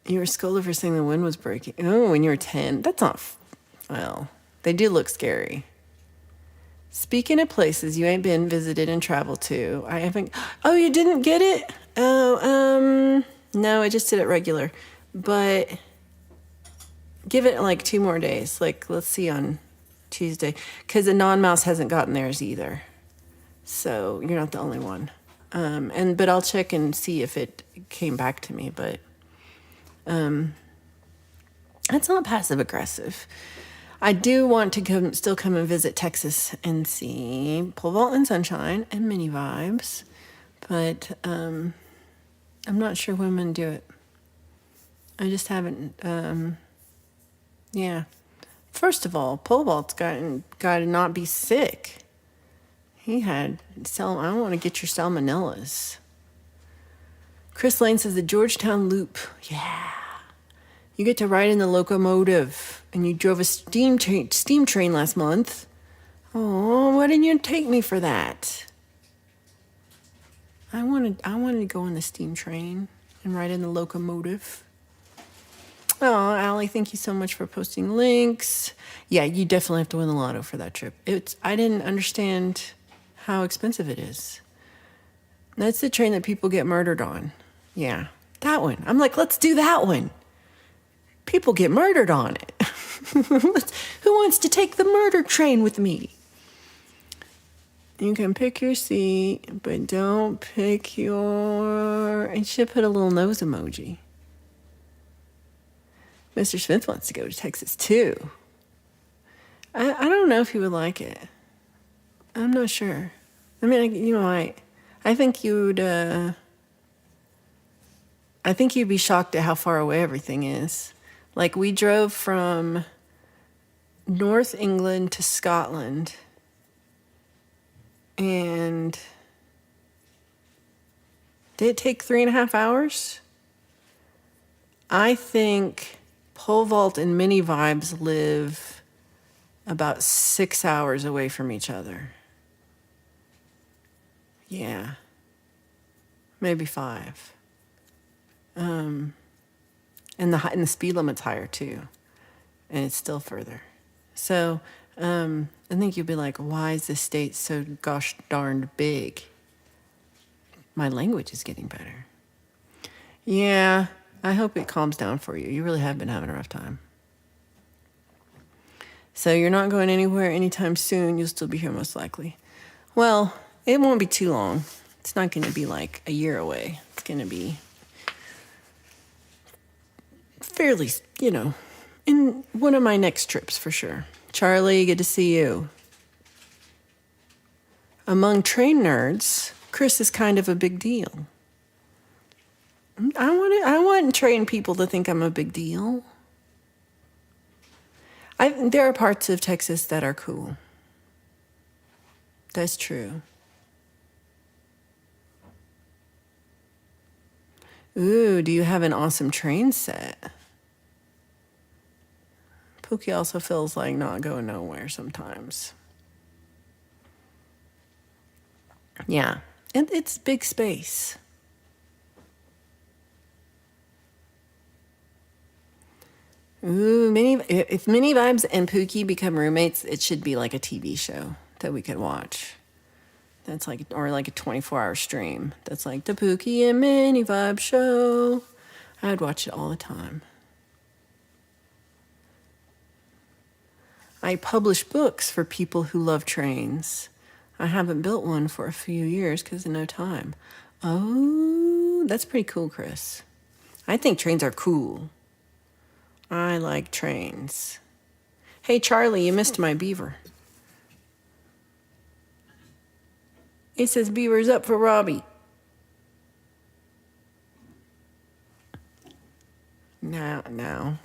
You were scolded for saying the wind was breaking. Oh, when you were 10. That's not... Well, they do look scary. Speaking of places you ain't been, visited, and traveled to, I haven't... Oh, you didn't get it? Oh, no, I just did it regular. But... Give it 2 more days. Let's see on Tuesday. Because the non-mouse hasn't gotten theirs either. So you're not the only one. But I'll check and see if it came back to me. But that's not passive aggressive. I do want to still come and visit Texas and see Pole Vault and Sunshine and Mini Vibes. But I'm not sure when I'm going to do it. I just haven't... Yeah. First of all, Pole Vault's got to not be sick. He had I don't want to get your salmonellas. Chris Lane says the Georgetown Loop. Yeah. You get to ride in the locomotive, and you drove a steam train last month. Oh, why didn't you take me for that? I wanted to go on the steam train and ride in the locomotive. Oh, Allie, thank you so much for posting links. Yeah, you definitely have to win the lotto for that trip. I didn't understand how expensive it is. That's the train that people get murdered on. Yeah, that one. I'm like, let's do that one. People get murdered on it. Who wants to take the murder train with me? You can pick your seat, but don't pick your... And should put a little nose emoji. Mr. Smith wants to go to Texas too. I don't know if he would like it. I'm not sure. I mean, you might. I think you'd be shocked at how far away everything is. Like, we drove from North England to Scotland, and did it take 3.5 hours? I think Pole Vault and Mini Vibes live about 6 hours away from each other. Yeah. Maybe 5. And the speed limit's higher too. And it's still further. So, I think you'd be like, why is this state so gosh darned big? My language is getting better. Yeah, I hope it calms down for you. You really have been having a rough time. So you're not going anywhere anytime soon. You'll still be here most likely. Well, it won't be too long. It's not going to be like a year away. It's going to be fairly, in one of my next trips for sure. Charlie, good to see you. Among train nerds, Chris is kind of a big deal. I want train people to think I'm a big deal. There are parts of Texas that are cool. That's true. Ooh, do you have an awesome train set? Pookie also feels like not going nowhere sometimes. Yeah, it's big space. Ooh, if Mini Vibes and Pookie become roommates, it should be like a TV show that we could watch. That's like, or like a 24-hour stream. That's like the Pookie and Mini Vibe show. I'd watch it all the time. I publish books for people who love trains. I haven't built one for a few years because of no time. Oh, that's pretty cool, Chris. I think trains are cool. I like trains. Hey, Charlie, you missed my beaver. It says beaver's up for Robbie. Now,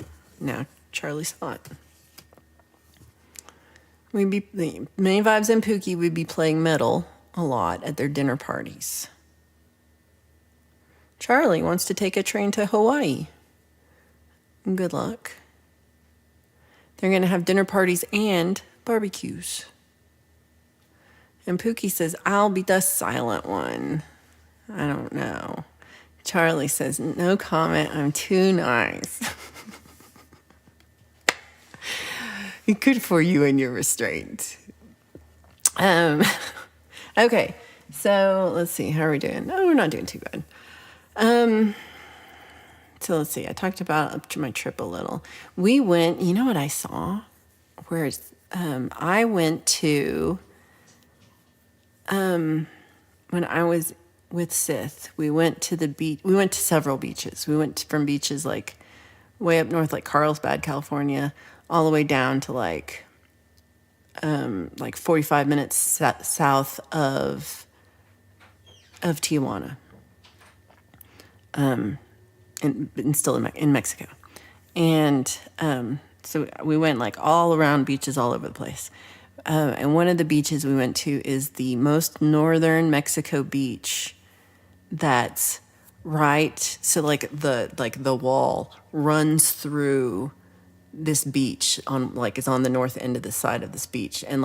Charlie's hot. Mini Vibes and Pookie would be playing metal a lot at their dinner parties. Charlie wants to take a train to Hawaii. Good luck. They're going to have dinner parties and barbecues. And Pookie says, I'll be the silent one. I don't know. Charlie says, no comment. I'm too nice. Good for you and your restraint. Okay, so let's see. How are we doing? Oh, we're not doing too bad. So let's see. I talked about up to my trip a little. We went, you know what I saw? I went to, when I was with Sith, we went to the beach. We went to several beaches. We went from beaches like way up north, like Carlsbad, California, all the way down to like 45 minutes south of Tijuana. And still in Mexico. And so we went like all around beaches all over the place. And one of the beaches we went to is the most northern Mexico beach that's right. So the wall runs through this beach it's on the north end of the side of this beach. And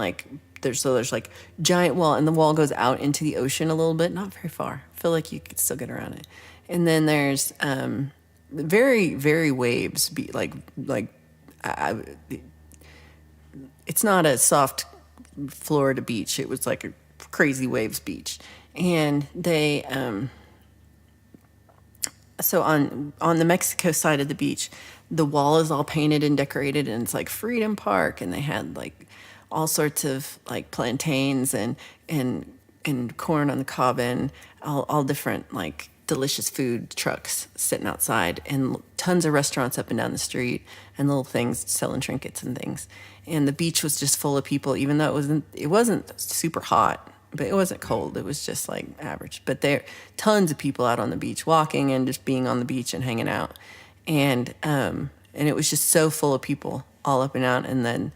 there's like giant wall, and the wall goes out into the ocean a little bit, not very far. feel like you could still get around it. And then there's very, very waves. I, it's not a soft Florida beach. It was like a crazy waves beach. And they, so on the Mexico side of the beach, the wall is all painted and decorated, and it's like Freedom Park, and they had like all sorts of like plantains and corn on the cob, and all different like delicious food trucks sitting outside, and tons of restaurants up and down the street, and little things selling trinkets and things. And the beach was just full of people, even though it wasn't super hot, but it wasn't cold. It was just like average. But there tons of people out on the beach walking and just being on the beach and hanging out. And it was just so full of people all up and out. And then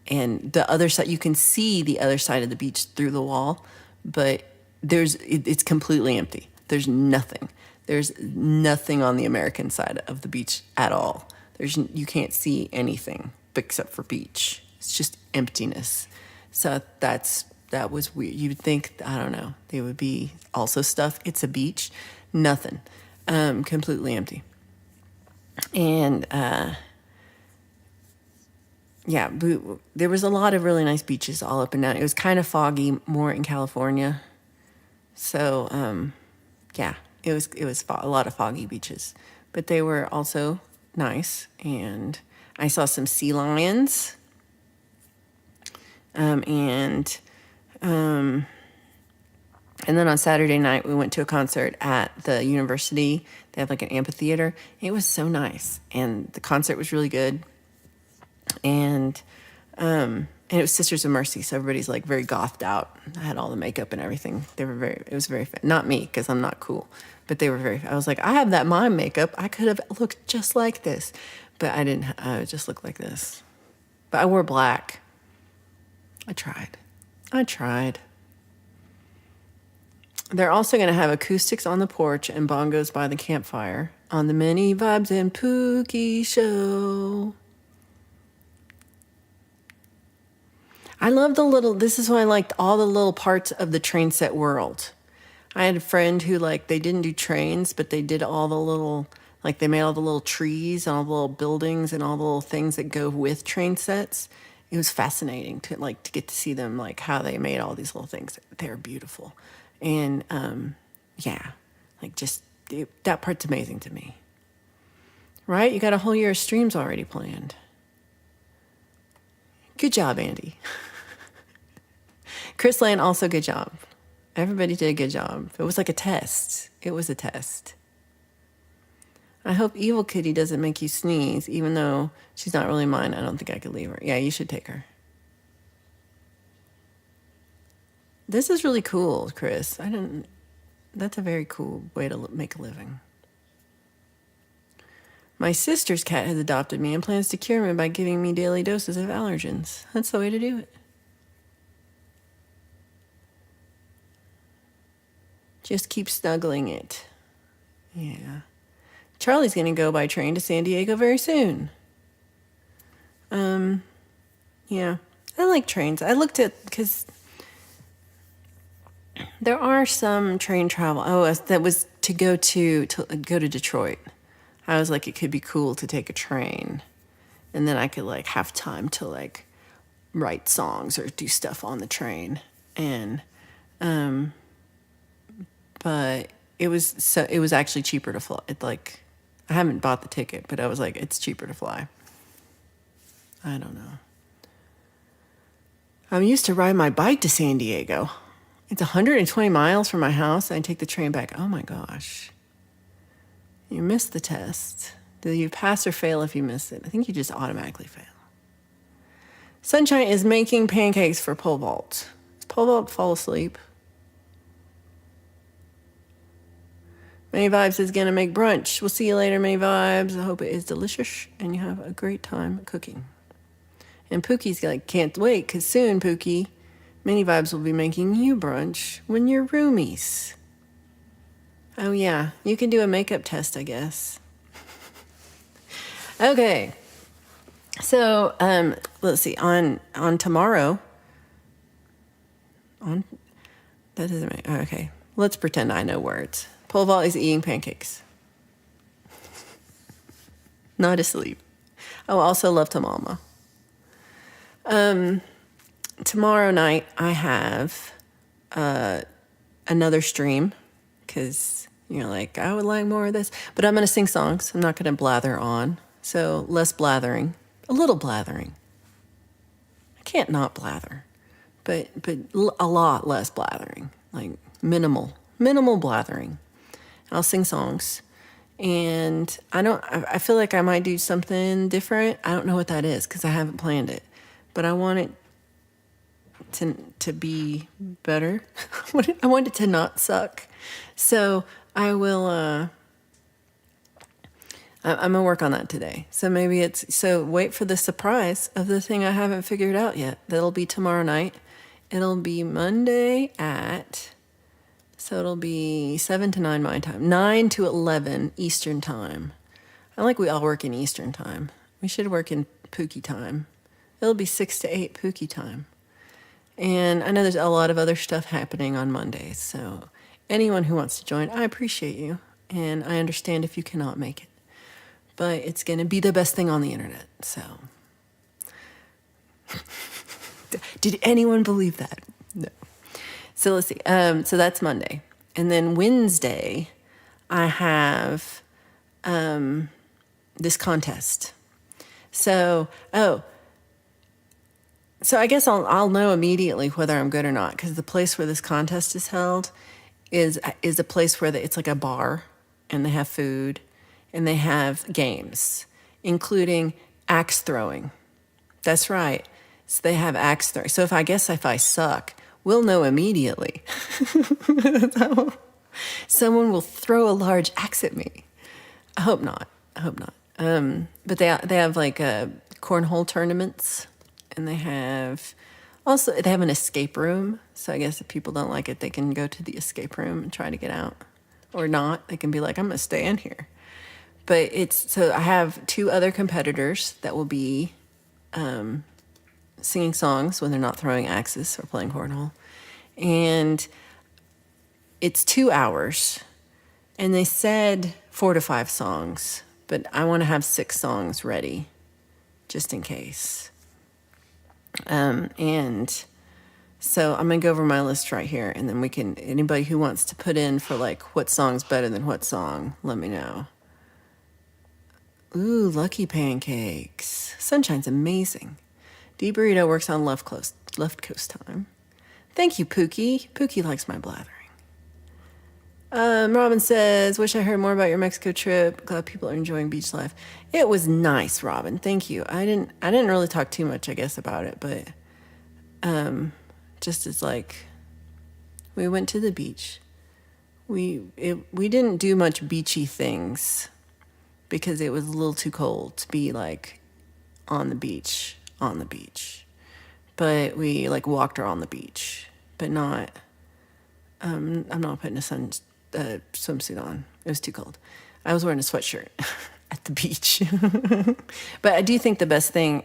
and the other side, you can see the other side of the beach through the wall, but it's completely empty. There's nothing. There's nothing on the American side of the beach at all. You can't see anything except for beach. It's just emptiness. So that was weird. You'd think, I don't know, there would be also stuff. It's a beach. Nothing. Completely empty. And yeah, there was a lot of really nice beaches all up and down. It was kind of foggy, more in California. So yeah, it was a lot of foggy beaches, but they were also nice. And I saw some sea lions. And then on Saturday night, we went to a concert at the university. They have like an amphitheater. It was so nice. And the concert was really good. And it was Sisters of Mercy. So everybody's like very gothed out. I had all the makeup and everything. It was very fun. Not me, because I'm not cool, but they were I was like, I have that mime makeup. I could have looked just like this, but I didn't. I just looked like this. But I wore black. I tried. They're also going to have acoustics on the porch and bongos by the campfire on the Many Vibes and Pookie show. I love this is why I liked all the little parts of the train set world. I had a friend who they didn't do trains, but they did all the little, they made all the little trees and all the little buildings and all the little things that go with train sets. It was fascinating to get to see them, how they made all these little things. They're beautiful. And yeah, that part's amazing to me. Right? You got a whole year of streams already planned. Good job, Andy. Chris Lane, also good job. Everybody did a good job. It was like a test. It was a test. I hope Evil Kitty doesn't make you sneeze, even though she's not really mine. I don't think I could leave her. Yeah, you should take her. This is really cool, Chris. That's a very cool way to make a living. My sister's cat has adopted me and plans to cure me by giving me daily doses of allergens. That's the way to do it. Just keep snuggling it. Yeah. Charlie's going to go by train to San Diego very soon. Yeah. I like trains. I looked at, because there are some train travel. Oh, that was to go to Detroit. I was like, it could be cool to take a train, and then I could have time to write songs or do stuff on the train. And but it was actually cheaper to fly. I haven't bought the ticket, but I was like, it's cheaper to fly. I don't know. I'm used to ride my bike to San Diego. It's 120 miles from my house, and I take the train back. Oh my gosh. You missed the test. Do you pass or fail if you miss it? I think you just automatically fail. Sunshine is making pancakes for Pole Vault. Does Pole Vault fall asleep? Many Vibes is going to make brunch. We'll see you later, Many Vibes. I hope it is delicious and you have a great time cooking. And Pookie's can't wait, because soon, Pookie, Many Vibes will be making you brunch when you're roomies. Oh, yeah. You can do a makeup test, I guess. Okay. So, let's see. On tomorrow, That doesn't make, okay. Let's pretend I know words. Pole vault is eating pancakes. Not asleep. Oh, also love to mama. Tomorrow night I have another stream because you're like, I would like more of this. But I'm going to sing songs. I'm not going to blather on. So less blathering. A little blathering. I can't not blather. But a lot less blathering. Like minimal blathering. I'll sing songs. And I feel like I might do something different. I don't know what that is because I haven't planned it. But I want it to be better. I want it to not suck. So I will, I'm going to work on that today. So maybe so wait for the surprise of the thing I haven't figured out yet. That'll be tomorrow night. It'll be Monday so it'll be 7 to 9 my time, 9 to 11 Eastern time. I like we all work in Eastern time. We should work in Pookie time. It'll be 6 to 8 Pookie time. And I know there's a lot of other stuff happening on Mondays. So anyone who wants to join, I appreciate you. And I understand if you cannot make it. But it's going to be the best thing on the internet. So did anyone believe that? No. So let's see. So that's Monday. And then Wednesday, I have this contest. So I guess I'll know immediately whether I'm good or not, because the place where this contest is held is a place where it's like a bar, and they have food, and they have games, including axe throwing. That's right. So they have axe throwing. So if I suck, we'll know immediately. Someone will throw a large axe at me. I hope not. But they have like cornhole tournaments. And they have an escape room. So I guess if people don't like it, they can go to the escape room and try to get out. Or not. They can be like, I'm going to stay in here. But so I have 2 other competitors that will be singing songs when they're not throwing axes or playing cornhole. And it's 2 hours. And they said 4 to 5 songs. But I want to have 6 songs ready, just in case. And so I'm going to go over my list right here, and then anybody who wants to put in for like what song's better than what song, let me know. Ooh, Lucky Pancakes. Sunshine's amazing. D Burrito works on left coast time. Thank you, Pookie. Pookie likes my blathering. Robin says, wish I heard more about your Mexico trip. Glad people are enjoying beach life. It was nice, Robin. Thank you. I didn't really talk too much, I guess, about it, but just as like we went to the beach. We didn't do much beachy things because it was a little too cold to be like on the beach. But we like walked around the beach, but not. I'm not putting a swimsuit on. It was too cold. I was wearing a sweatshirt at the beach. But I do think the best thing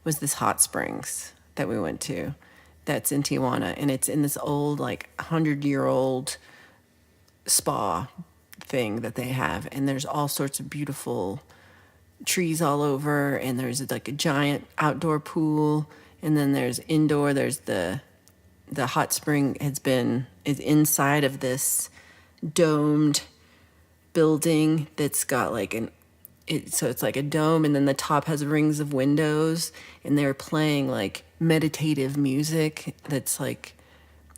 was this hot springs that we went to. That's in Tijuana, and it's in this old, like 100-year-old spa thing that they have, and there's all sorts of beautiful trees all over, and there's like a giant outdoor pool, and then there's indoor. There's the hot spring is inside of this domed building that's got like so it's like a dome, and then the top has rings of windows, and they're playing like meditative music that's like,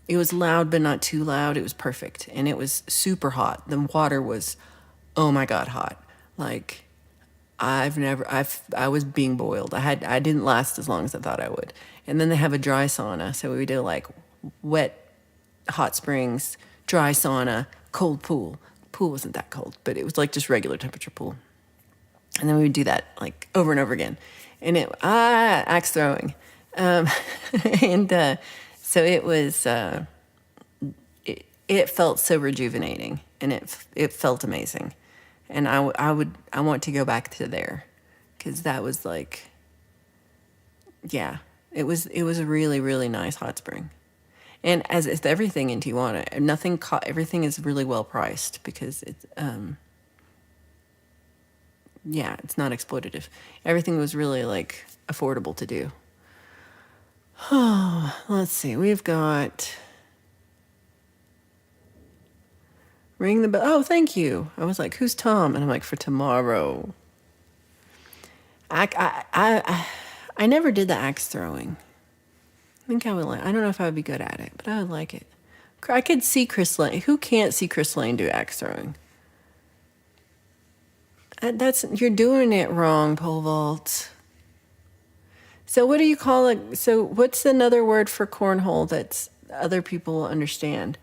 it was loud but not too loud. It was perfect, and it was super hot. The water was, oh my God, hot. Like I was being boiled. I didn't last as long as I thought I would. And then they have a dry sauna, so we did like wet hot springs, dry sauna, cold pool. Pool wasn't that cold, but it was like just regular temperature pool. And then we would do that like over and over again. And axe throwing. So it was, it felt so rejuvenating, and it felt amazing. And I want to go back to there, because that was like, yeah, it was a really, really nice hot spring. And as is everything in Tijuana, everything is really well priced because it's, yeah, it's not exploitative. Everything was really like affordable to do. Oh, let's see. We've got ring the bell. Oh, thank you. I was like, who's Tom? And I'm like, for tomorrow. I never did the axe throwing. I think I would like. I don't know if I would be good at it, but I would like it. I could see Chris Lane. Who can't see Chris Lane do axe throwing? You're doing it wrong, pole vault. So what do you call it? So what's another word for cornhole that's other people understand?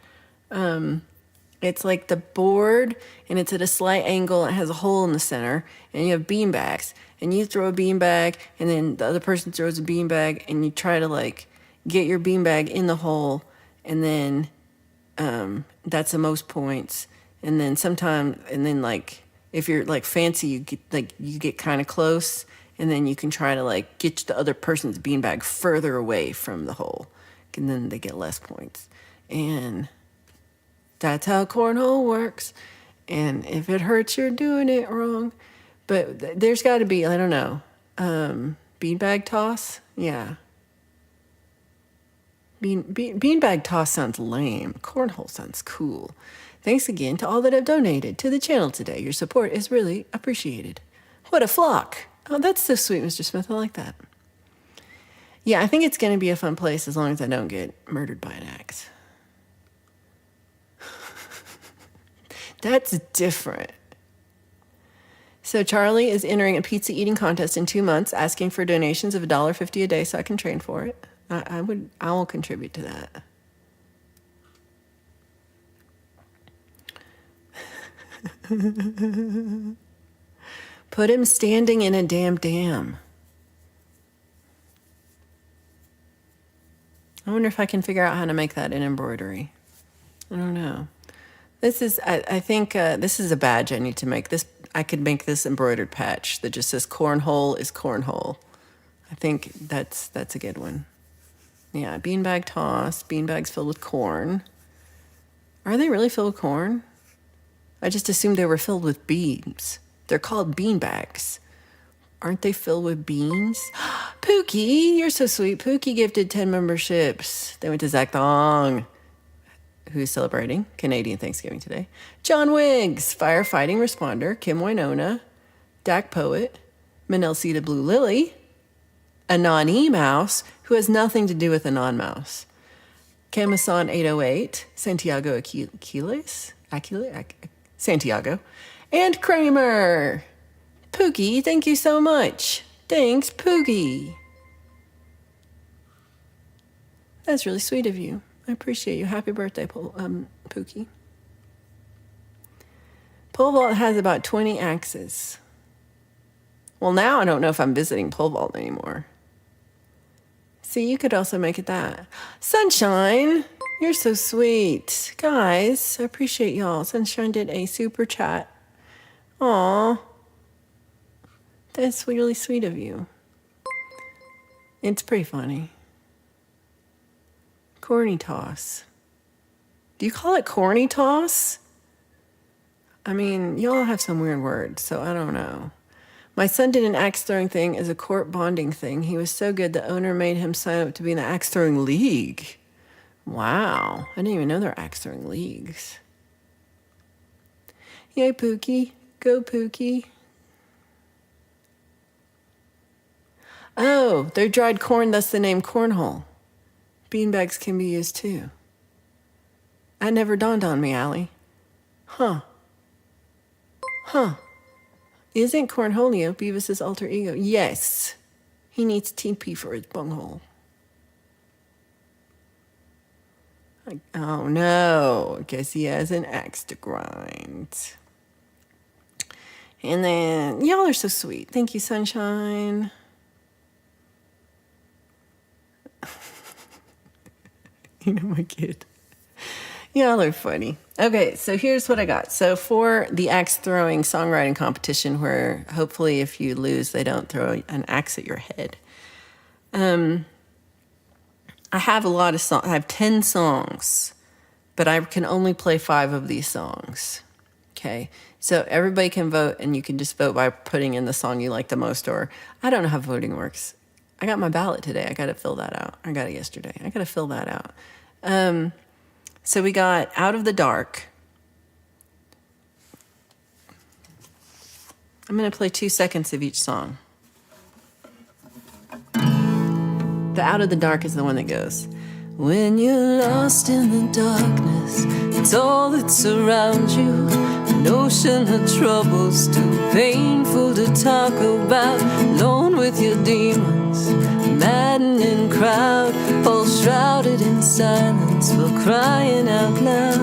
It's like the board, and it's at a slight angle. It has a hole in the center, and you have beanbags, and you throw a beanbag, and then the other person throws a beanbag, and you try to like get your beanbag in the hole, and then that's the most points. And then like if you're like fancy, you get kind of close, and then you can try to like get the other person's beanbag further away from the hole, and then they get less points. And that's how cornhole works. And if it hurts, you're doing it wrong. But there's got to be, I don't know, beanbag toss? Yeah. Beanbag toss sounds lame. Cornhole sounds cool. Thanks again to all that have donated to the channel today. Your support is really appreciated. What a flock. Oh, that's so sweet, Mr. Smith. I like that. Yeah, I think it's going to be a fun place as long as I don't get murdered by an axe. That's different. So Charlie is entering a pizza eating contest in 2 months, asking for donations of $1.50 a day so I can train for it. I will contribute to that. Put him standing in a damn dam. I wonder if I can figure out how to make that in embroidery. I don't know. I think this is a badge I need to make. I could make this embroidered patch that just says cornhole is cornhole. I think that's a good one. Yeah, beanbag toss, beanbags filled with corn. Are they really filled with corn? I just assumed they were filled with beans. They're called beanbags. Aren't they filled with beans? Pookie, you're so sweet. Pookie gifted 10 memberships. They went to Zach Thong, who's celebrating Canadian Thanksgiving today. John Wiggs, firefighting responder. Kim Winona, Dak Poet, Manel Cita Blue Lily, Anon E Mouse, who has nothing to do with Anon Mouse. Camason 808, Santiago Aquiles, Santiago, and Kramer. Pookie, thank you so much. Thanks, Pookie. That's really sweet of you. I appreciate you. Happy birthday, Pookie. Pole vault has about 20 axes. Well, now I don't know if I'm visiting pole vault anymore. See, you could also make it that. Sunshine, you're so sweet. Guys, I appreciate y'all. Sunshine did a super chat. Aw. That's really sweet of you. It's pretty funny. Corny toss. Do you call it corny toss? I mean, y'all have some weird words, so I don't know. My son did an axe throwing thing as a court bonding thing. He was so good, the owner made him sign up to be in the axe throwing league. Wow. I didn't even know there were axe throwing leagues. Yay, Pookie. Go, Pookie. Oh, they're dried corn, thus the name cornhole. Beanbags can be used too. That never dawned on me, Allie. Huh. Isn't Cornholio Beavis's alter ego? Yes. He needs TP for his bunghole. Oh no. Guess he has an axe to grind. And then, y'all are so sweet. Thank you, Sunshine. You know my kid. Y'all are funny. Okay, so here's what I got. So for the axe throwing songwriting competition, where hopefully if you lose, they don't throw an axe at your head. I have a lot of songs. I have 10 songs, but I can only play 5 of these songs. Okay, so everybody can vote, and you can just vote by putting in the song you like the most, or I don't know how voting works. I got my ballot today. I got to fill that out. I got it yesterday. I got to fill that out. So we got Out of the Dark. I'm going to play 2 seconds of each song. The Out of the Dark is the one that goes, when you're lost in the darkness, it's all that surrounds you. An ocean of troubles, too painful to talk about. Alone with your demons, maddening crowd, all shrouded in silence, but crying out loud.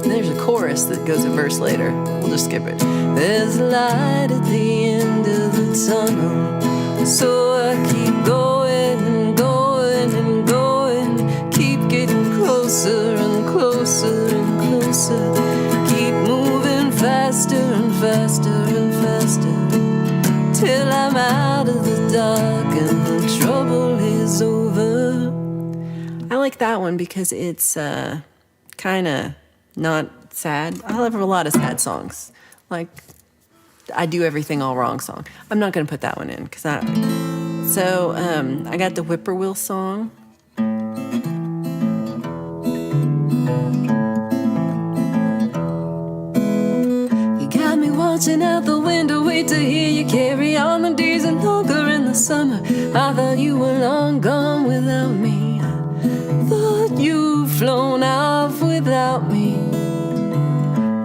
And there's a chorus that goes a verse later. We'll just skip it. There's light at the end of the tunnel, so I keep going and going and going. Keep getting closer and closer and closer. Keep moving faster and faster and faster, till I'm out of the dark and the trouble is over. I like that one because it's kind of not sad. I have a lot of sad songs, like I Do Everything All Wrong song. I'm not going to put that one in because I got the Whippoorwill song. You got me watching out the window, wait to hear you carry on. The days are longer in the summer. I thought you were long gone without me. I thought you'd flown off without me.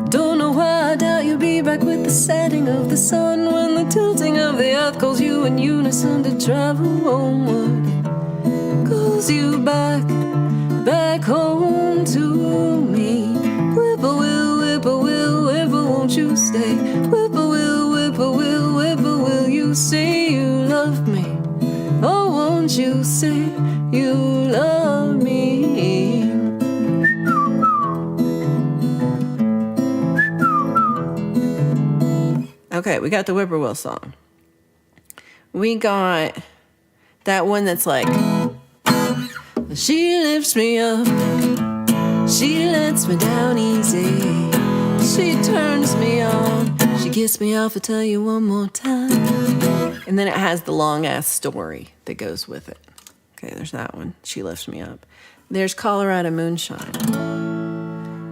Don't know why I doubt you'll be back with the setting of the sun, when the tilting of the earth calls you in unison to travel homeward. Calls you back home to me. Whippoorwill, whippoorwill, whippoorwill, won't you stay? Whippoorwill, whippoorwill, whippoorwill, you say you love me. Oh, won't you say you love me? Okay, we got the Whippoorwill song. We got that one that's like, she lifts me up, she lets me down easy, she turns me on, she gets me off, I'll tell you one more time. And then it has the long-ass story that goes with it. Okay, there's that one, She Lifts Me Up. There's Colorado Moonshine.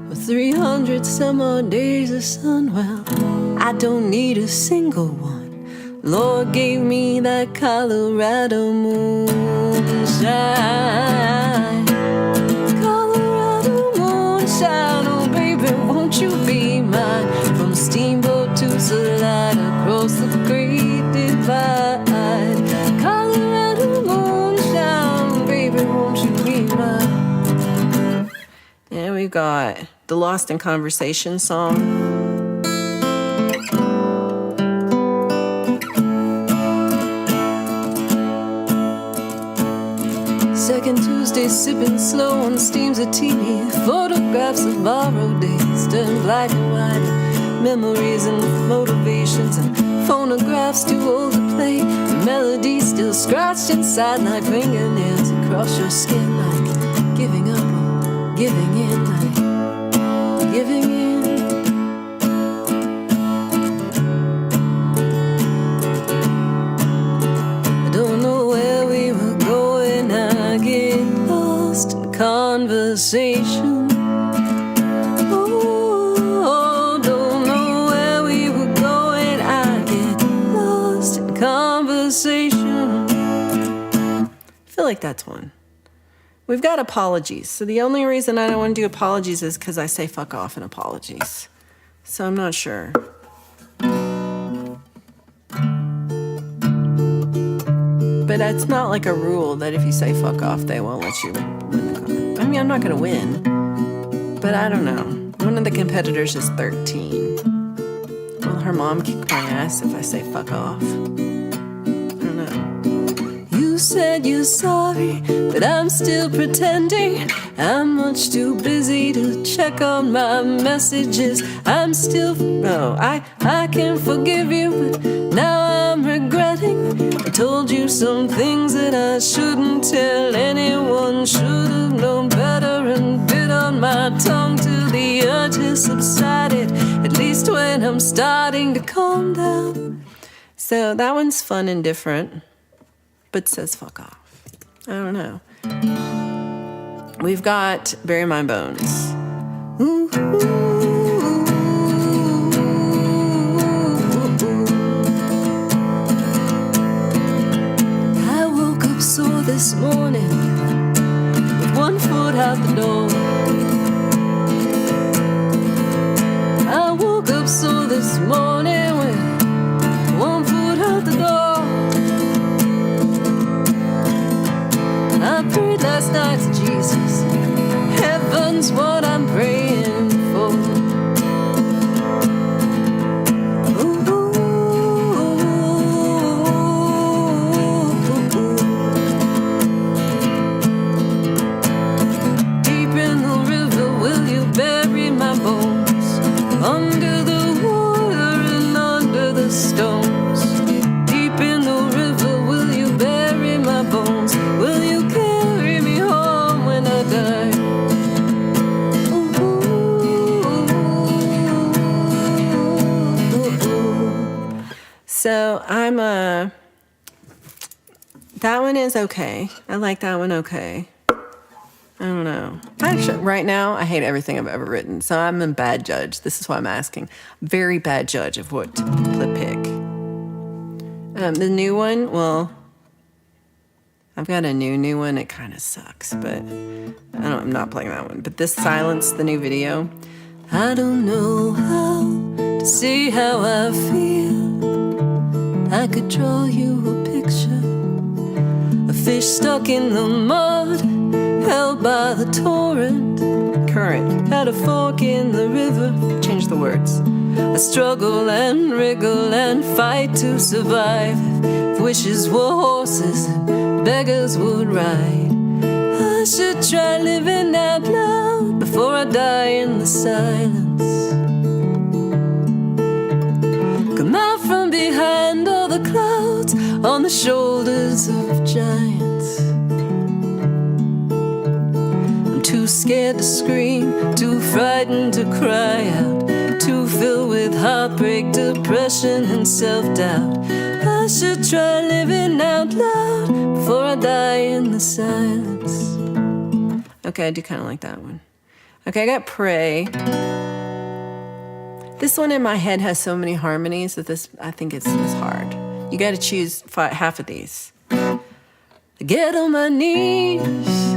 For 300 some odd days of sun, well, I don't need a single one. Lord gave me that Colorado moonshine. Colorado moonshine, oh baby, won't you be mine? From Steamboat to Salida, across the Great Divide. Colorado moonshine, baby, won't you be mine? And we've got the Lost in Conversation song. Second Tuesday, sipping slow on the steams of TV. Photographs of borrowed days turn black and white. Memories and motivations and phonographs too old to play. The melody still scratched inside like fingernails across your skin, like giving up or giving in, like giving in. I don't know where we were going, I get lost in conversation. Oh, don't know where we were going, I get lost in conversation. I feel like that's one. We've got apologies. So the only reason I don't want to do apologies is because I say fuck off in apologies. So I'm not sure. But it's not like a rule that if you say fuck off, they won't let you win the car. I mean, I'm not going to win. But I don't know. One of the competitors is 13. Will her mom kick my ass if I say fuck off? You said you're sorry, but I'm still pretending. I'm much too busy to check on my messages. I'm still, no, I can forgive you, but now I'm regretting. I told you some things that I shouldn't tell anyone. Should have known better and bit on my tongue till the urge has subsided, at least when I'm starting to calm down. So that one's fun and different, but says fuck off. I don't know. We've got Bury My Bones. Ooh, ooh, ooh. I woke up sore this morning with one foot out the door. I woke up sore this morning with one foot out the door. I prayed last night to Jesus. Heaven's what I'm praying for. Ooh, ooh, ooh, ooh. Deep in the river, will you bury my bones? Under the water and under the stones. Deep in the river, will you bury my bones? Will you carry me home when I die? So I'm that one is okay. I like that one okay. I don't know. Actually, right now, I hate everything I've ever written. So I'm a bad judge. This is why I'm asking. Very bad judge of what to pick. The new one, well, I've got a new one. It kind of sucks, but I'm not playing that one. But this Silence, the new video. I don't know how to say how I feel. I could draw you a picture. A fish stuck in the mud, held by the current, at a fork in the river. Change the words. I struggle and wriggle and fight to survive. If wishes were horses, beggars would ride. I should try living out loud before I die in the silence. Come out from behind all the clouds on the shoulders of giants. I'm too scared to scream, too frightened to cry out, too filled with heartbreak, depression, and self-doubt. I should try living out loud before I die in the silence. Okay, I do kind of like that one. Okay, I got Pray. This one in my head has so many harmonies that this, I think it's hard. You got to choose half of these. I get on my knees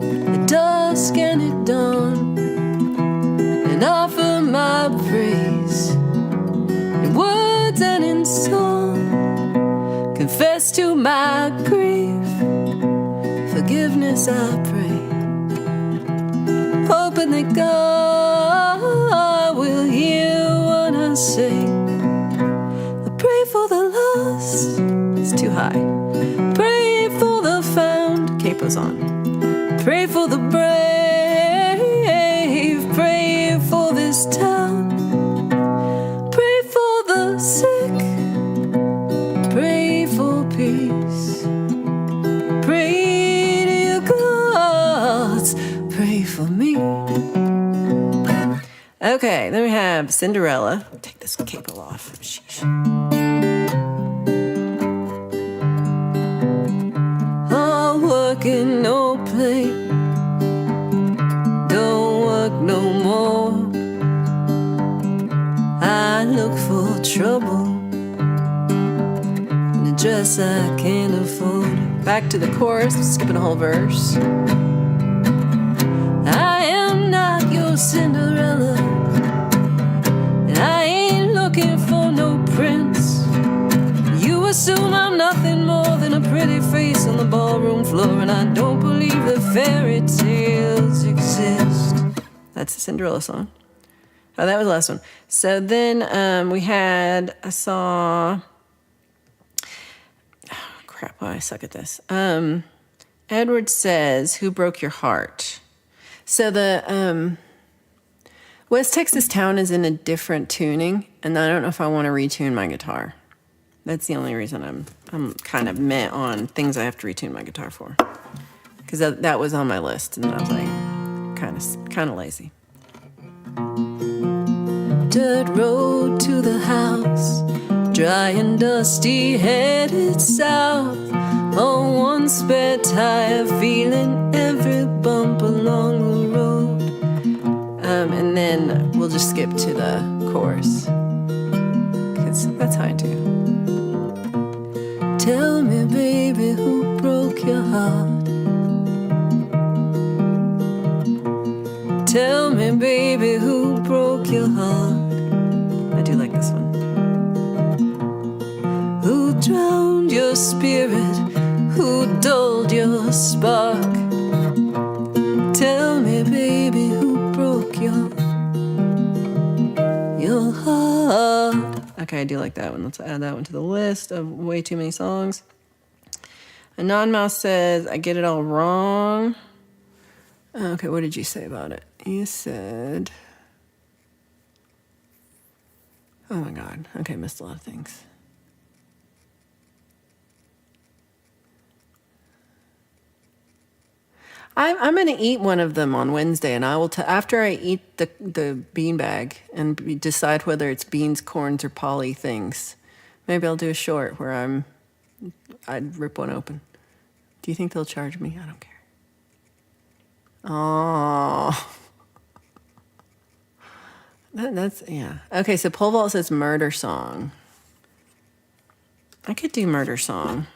at dusk and at dawn and offer my praise in words and in song. Confess to my grief, forgiveness I pray, hoping that God will hear what I say. I pray for the lost, it's too high. Pray for the found, capo's on. Pray for the brave, pray for this town. Pray for the sick, pray for peace. Pray to your gods, pray for me. Okay, then we have Cinderella. Take this capo off. Sheesh. All work and no play. Don't work no more. I look for trouble in a dress I can't afford. Back to the chorus, skipping a whole verse. I am not your Cinderella, and I ain't looking for no prince. You assume I'm nothing more than a pretty face on the ballroom floor, and I don't believe that fairy tales exist. That's the Cinderella song. Oh, that was the last one. So then I saw... Crap, why I suck at this. Edward says, who broke your heart? So the West Texas Town is in a different tuning, and I don't know if I want to retune my guitar. That's the only reason I'm kind of meh on things I have to retune my guitar for. Because that was on my list, and I was like, kind of lazy. Dirt road to the house, dry and dusty, headed south. On one spare tire, feeling every bump along the road. And then we'll just skip to the chorus, because that's how I do. Tell me, baby, who broke your heart? Tell me, baby, who broke your heart? I do like this one. Who drowned your spirit? Who dulled your spark? Tell me, baby, who broke your heart? Okay, I do like that one. Let's add that one to the list of way too many songs. Anonmouse says, I get it all wrong. Okay, what did you say about it? You said... Oh my God. Okay, missed a lot of things. I'm going to eat one of them on Wednesday, and I will after I eat the beanbag and decide whether it's beans, corns, or poly things. Maybe I'll do a short where I'd rip one open. Do you think they'll charge me? I don't care. Oh, that's yeah. Okay, so Pole Vault says murder song. I could do murder song.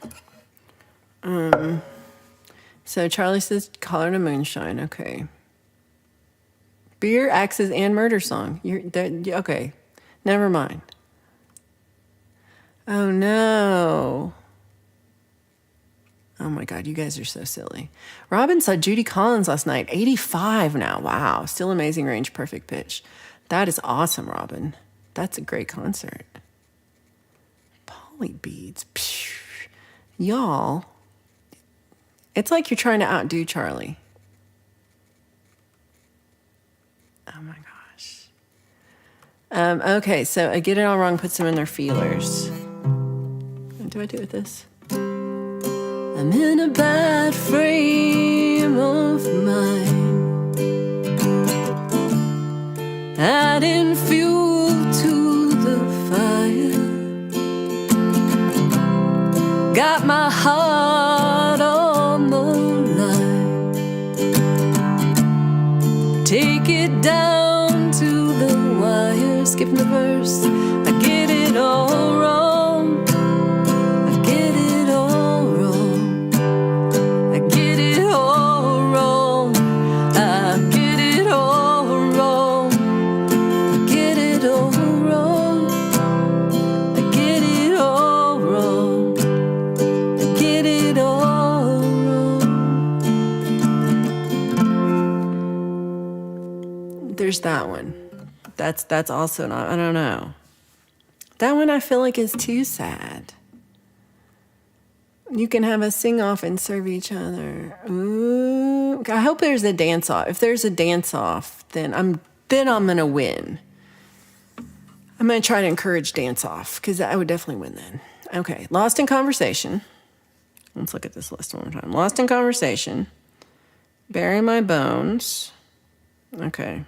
So Charlie says Color to Moonshine. Okay. Beer, Axes, and Murder Song. Okay. Never mind. Oh, no. Oh, my God. You guys are so silly. Robin saw Judy Collins last night. 85 now. Wow. Still amazing range, perfect pitch. That is awesome, Robin. That's a great concert. Poly beads. Phew. Y'all. It's like you're trying to outdo Charlie. Oh my gosh. Okay, so I Get It All Wrong puts them in their feelers. What do I do with this? I'm in a bad frame of mind, adding fuel to the fire. Got my heart on the line. Take it down to the wire. Skipping the verse. I get it all wrong. I get it all wrong. I get it all wrong. I get it all wrong. I get it all wrong. I get it all wrong. I get it all wrong. There's that one. That's also not, I don't know. That one I feel like is too sad. You can have a sing-off and serve each other. Ooh. I hope there's a dance-off. If there's a dance-off, then I'm gonna win. I'm gonna try to encourage dance-off, because I would definitely win then. Okay, Lost in Conversation. Let's look at this list one more time. Lost in Conversation. Bury My Bones. Okay.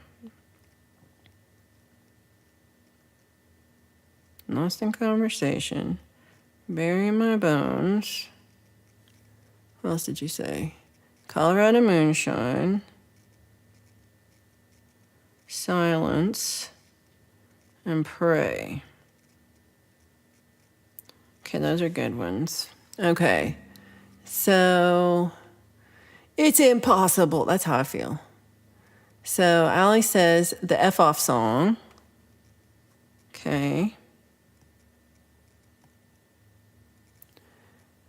Lost in Conversation. Bury My Bones. What else did you say? Colorado Moonshine. Silence. And Pray. Okay, those are good ones. Okay. So, it's impossible. That's how I feel. So, Allie says the F off song. Okay.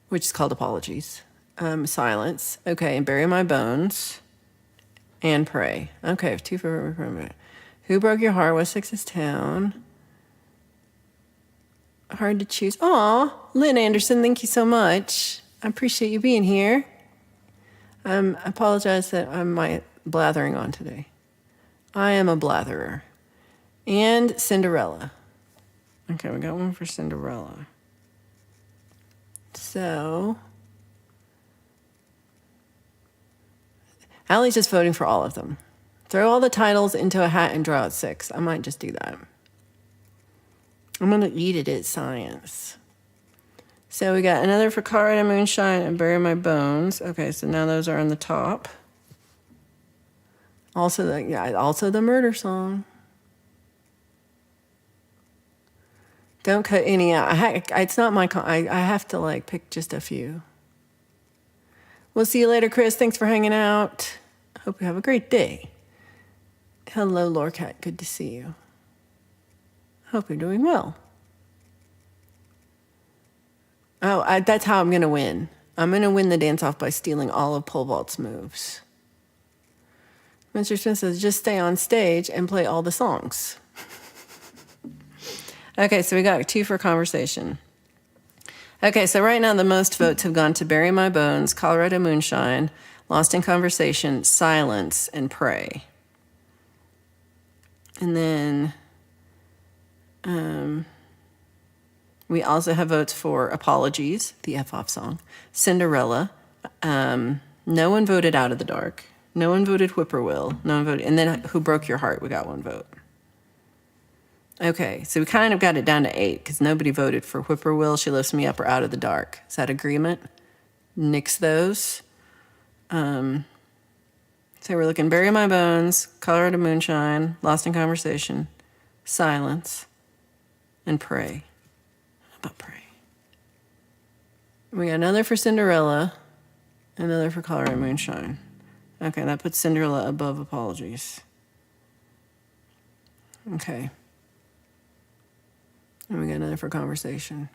Which is called Apologies. Silence. Okay, and Bury My Bones. And Pray. Okay, 2 for Who Broke Your Heart? West Texas Town. Hard to choose. Aw, Lynn Anderson, thank you so much. I appreciate you being here. I apologize that I'm blathering on today. I am a blatherer. And Cinderella. Okay, we got one for Cinderella. So Allie's just voting for all of them. Throw all the titles into a hat and draw out 6. I might just do that. I'm going to eat it at science. So we got another for Colorado Moonshine and Bury My Bones. Okay, so now those are on the top. Also the murder song. Don't cut any out. It's not my... I have to, like, pick just a few. We'll see you later, Chris. Thanks for hanging out. Hope you have a great day. Hello, Lorcat. Good to see you. Hope you're doing well. Oh, that's how I'm going to win. I'm going to win the dance-off by stealing all of Pole Vault's moves. Mr. Smith says, just stay on stage and play all the songs. Okay, so we got 2 for conversation. Okay, so right now the most votes have gone to Bury My Bones, Colorado Moonshine, Lost in Conversation, Silence, and Pray. And then we also have votes for Apologies, the F-off song, Cinderella. No one voted Out of the Dark. No one voted Whippoorwill. No one voted, and then Who Broke Your Heart? We got 1 vote. Okay, so we kind of got it down to 8 because nobody voted for Whippoorwill, She Lifts Me Up, or Out of the Dark. Is that agreement? Nix those. So we're looking Bury My Bones, Colorado Moonshine, Lost in Conversation, Silence, and Pray. How about Pray? We got another for Cinderella, another for Colorado Moonshine. Okay, that puts Cinderella above Apologies. Okay. And we got another for Conversation.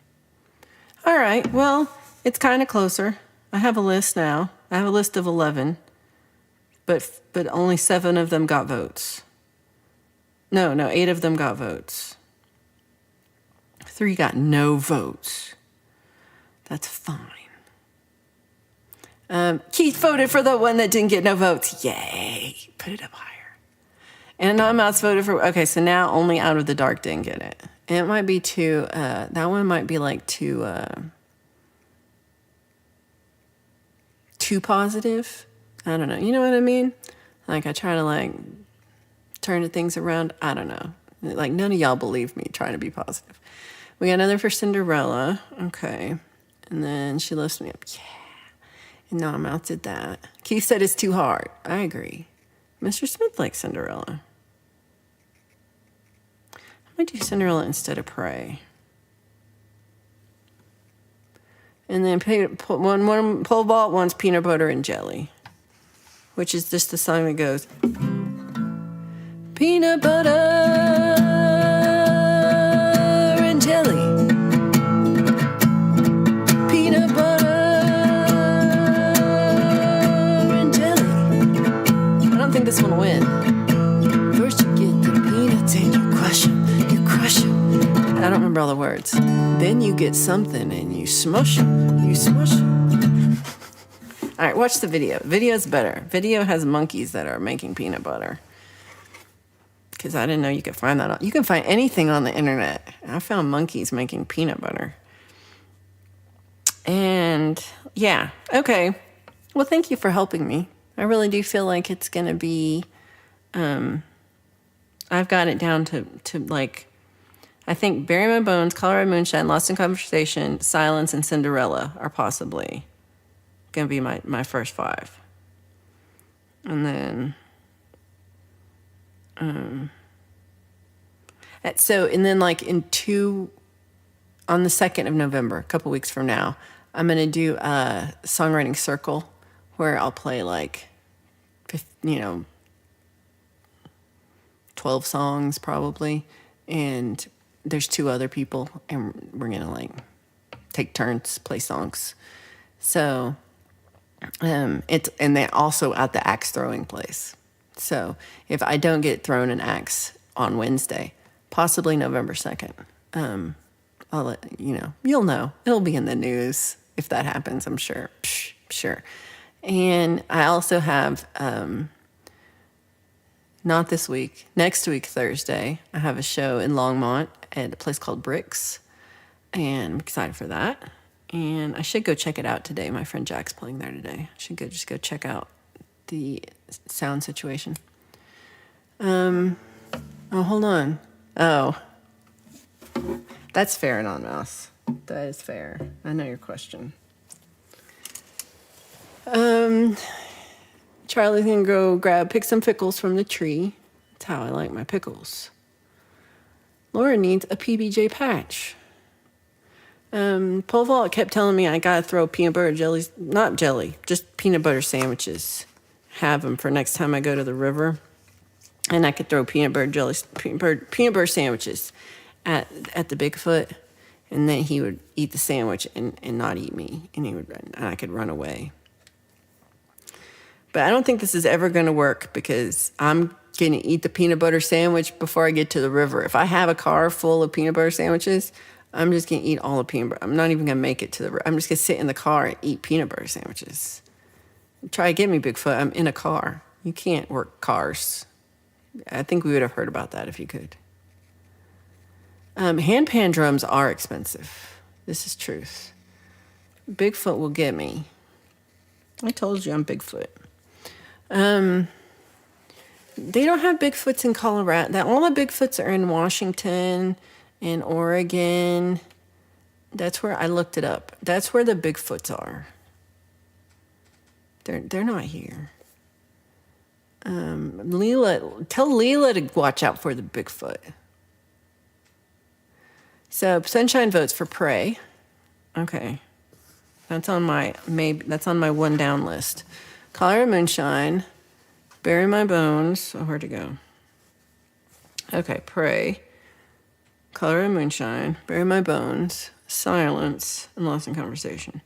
All right, well, it's kind of closer. I have a list now. I have a list of 11, but only 7 of them got votes. No, 8 of them got votes. 3 got no votes. That's fine. Keith voted for the one that didn't get no votes. Yay. Put it up higher. And Anonymous voted for... Okay, so now only Out of the Dark didn't get it. And it might be too... that one might be like too positive. I don't know. You know what I mean? Like, I try to, like, turn things around. I don't know. Like, none of y'all believe me trying to be positive. We got another for Cinderella. Okay. And then She Lifts Me Up. Yeah. And no, I mounted that. Keith said it's too hard. I agree. Mr. Smith likes Cinderella. I might do Cinderella instead of Pray. And then one pole vault, one's Peanut Butter and Jelly, which is just the song that goes, peanut butter and jelly. Peanut butter and jelly. I don't think this one will win. First you get the peanuts and you crush them. You crush them. I don't remember all the words. Then you get something and you smush them. You smush them. All right, watch the video. Video's better. Video has monkeys that are making peanut butter. Because I didn't know you could find that. You can find anything on the internet. I found monkeys making peanut butter. And yeah, okay. Well, thank you for helping me. I really do feel like it's going to be, I've got it down to like, I think Bury My Bones, Colorado Moonshine, Lost in Conversation, Silence, and Cinderella are possibly going to be my first 5. And then, and then like on the 2nd of November, a couple weeks from now, I'm going to do a songwriting circle where I'll play like, 12 songs probably. And there's 2 other people and we're going to like take turns, play songs. So, and they're also at the axe throwing place. So if I don't get thrown an axe on Wednesday, possibly November 2nd, I'll let you know. You'll know. It'll be in the news if that happens, I'm sure. Sure. And I also have, not this week, next week, Thursday, I have a show in Longmont at a place called Bricks. And I'm excited for that. And I should go check it out today. My friend Jack's playing there today. I should just go check out the sound situation. Oh, hold on. Oh, that's fair, Anonymous. That is fair. I know your question. Charlie's gonna go pick some pickles from the tree. That's how I like my pickles. Laura needs a PBJ patch. Pole vault kept telling me I gotta throw peanut butter jellies, not jelly, just peanut butter sandwiches. Have them for next time I go to the river. And I could throw peanut butter sandwiches at the Bigfoot, and then he would eat the sandwich and not eat me, and I could run away. But I don't think this is ever going to work because I'm going to eat the peanut butter sandwich before I get to the river. If I have a car full of peanut butter sandwiches, I'm just going to eat all the peanut butter. I'm not even going to make it to the river. I'm just going to sit in the car and eat peanut butter sandwiches. Try to get me, Bigfoot. I'm in a car. You can't work cars. I think we would have heard about that if you could. Handpan drums are expensive. This is truth. Bigfoot will get me. I told you I'm Bigfoot. They don't have Bigfoots in Colorado. All the Bigfoots are in Washington and Oregon. That's where I looked it up. That's where the Bigfoots are. They're not here. Tell Leela to watch out for the Bigfoot. So Sunshine votes for Prey. Okay. That's on my one down list. Colorado Moonshine, Bury My Bones. Oh, where'd it go? Okay, Prey, Colorado Moonshine, Bury My Bones, Silence, and Lost in Conversation.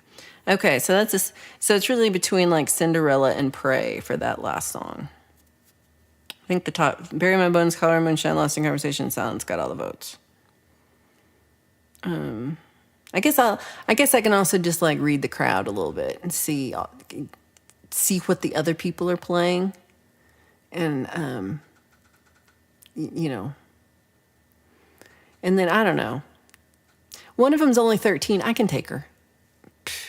Okay, so so it's really between like Cinderella and Prey for that last song. I think the top, Bury My Bones, Colorado Moonshine, Lost in Conversation, Silence got all the votes. I guess I can also just like read the crowd a little bit and see what the other people are playing, and and then I don't know. One of them's only 13. I can take her,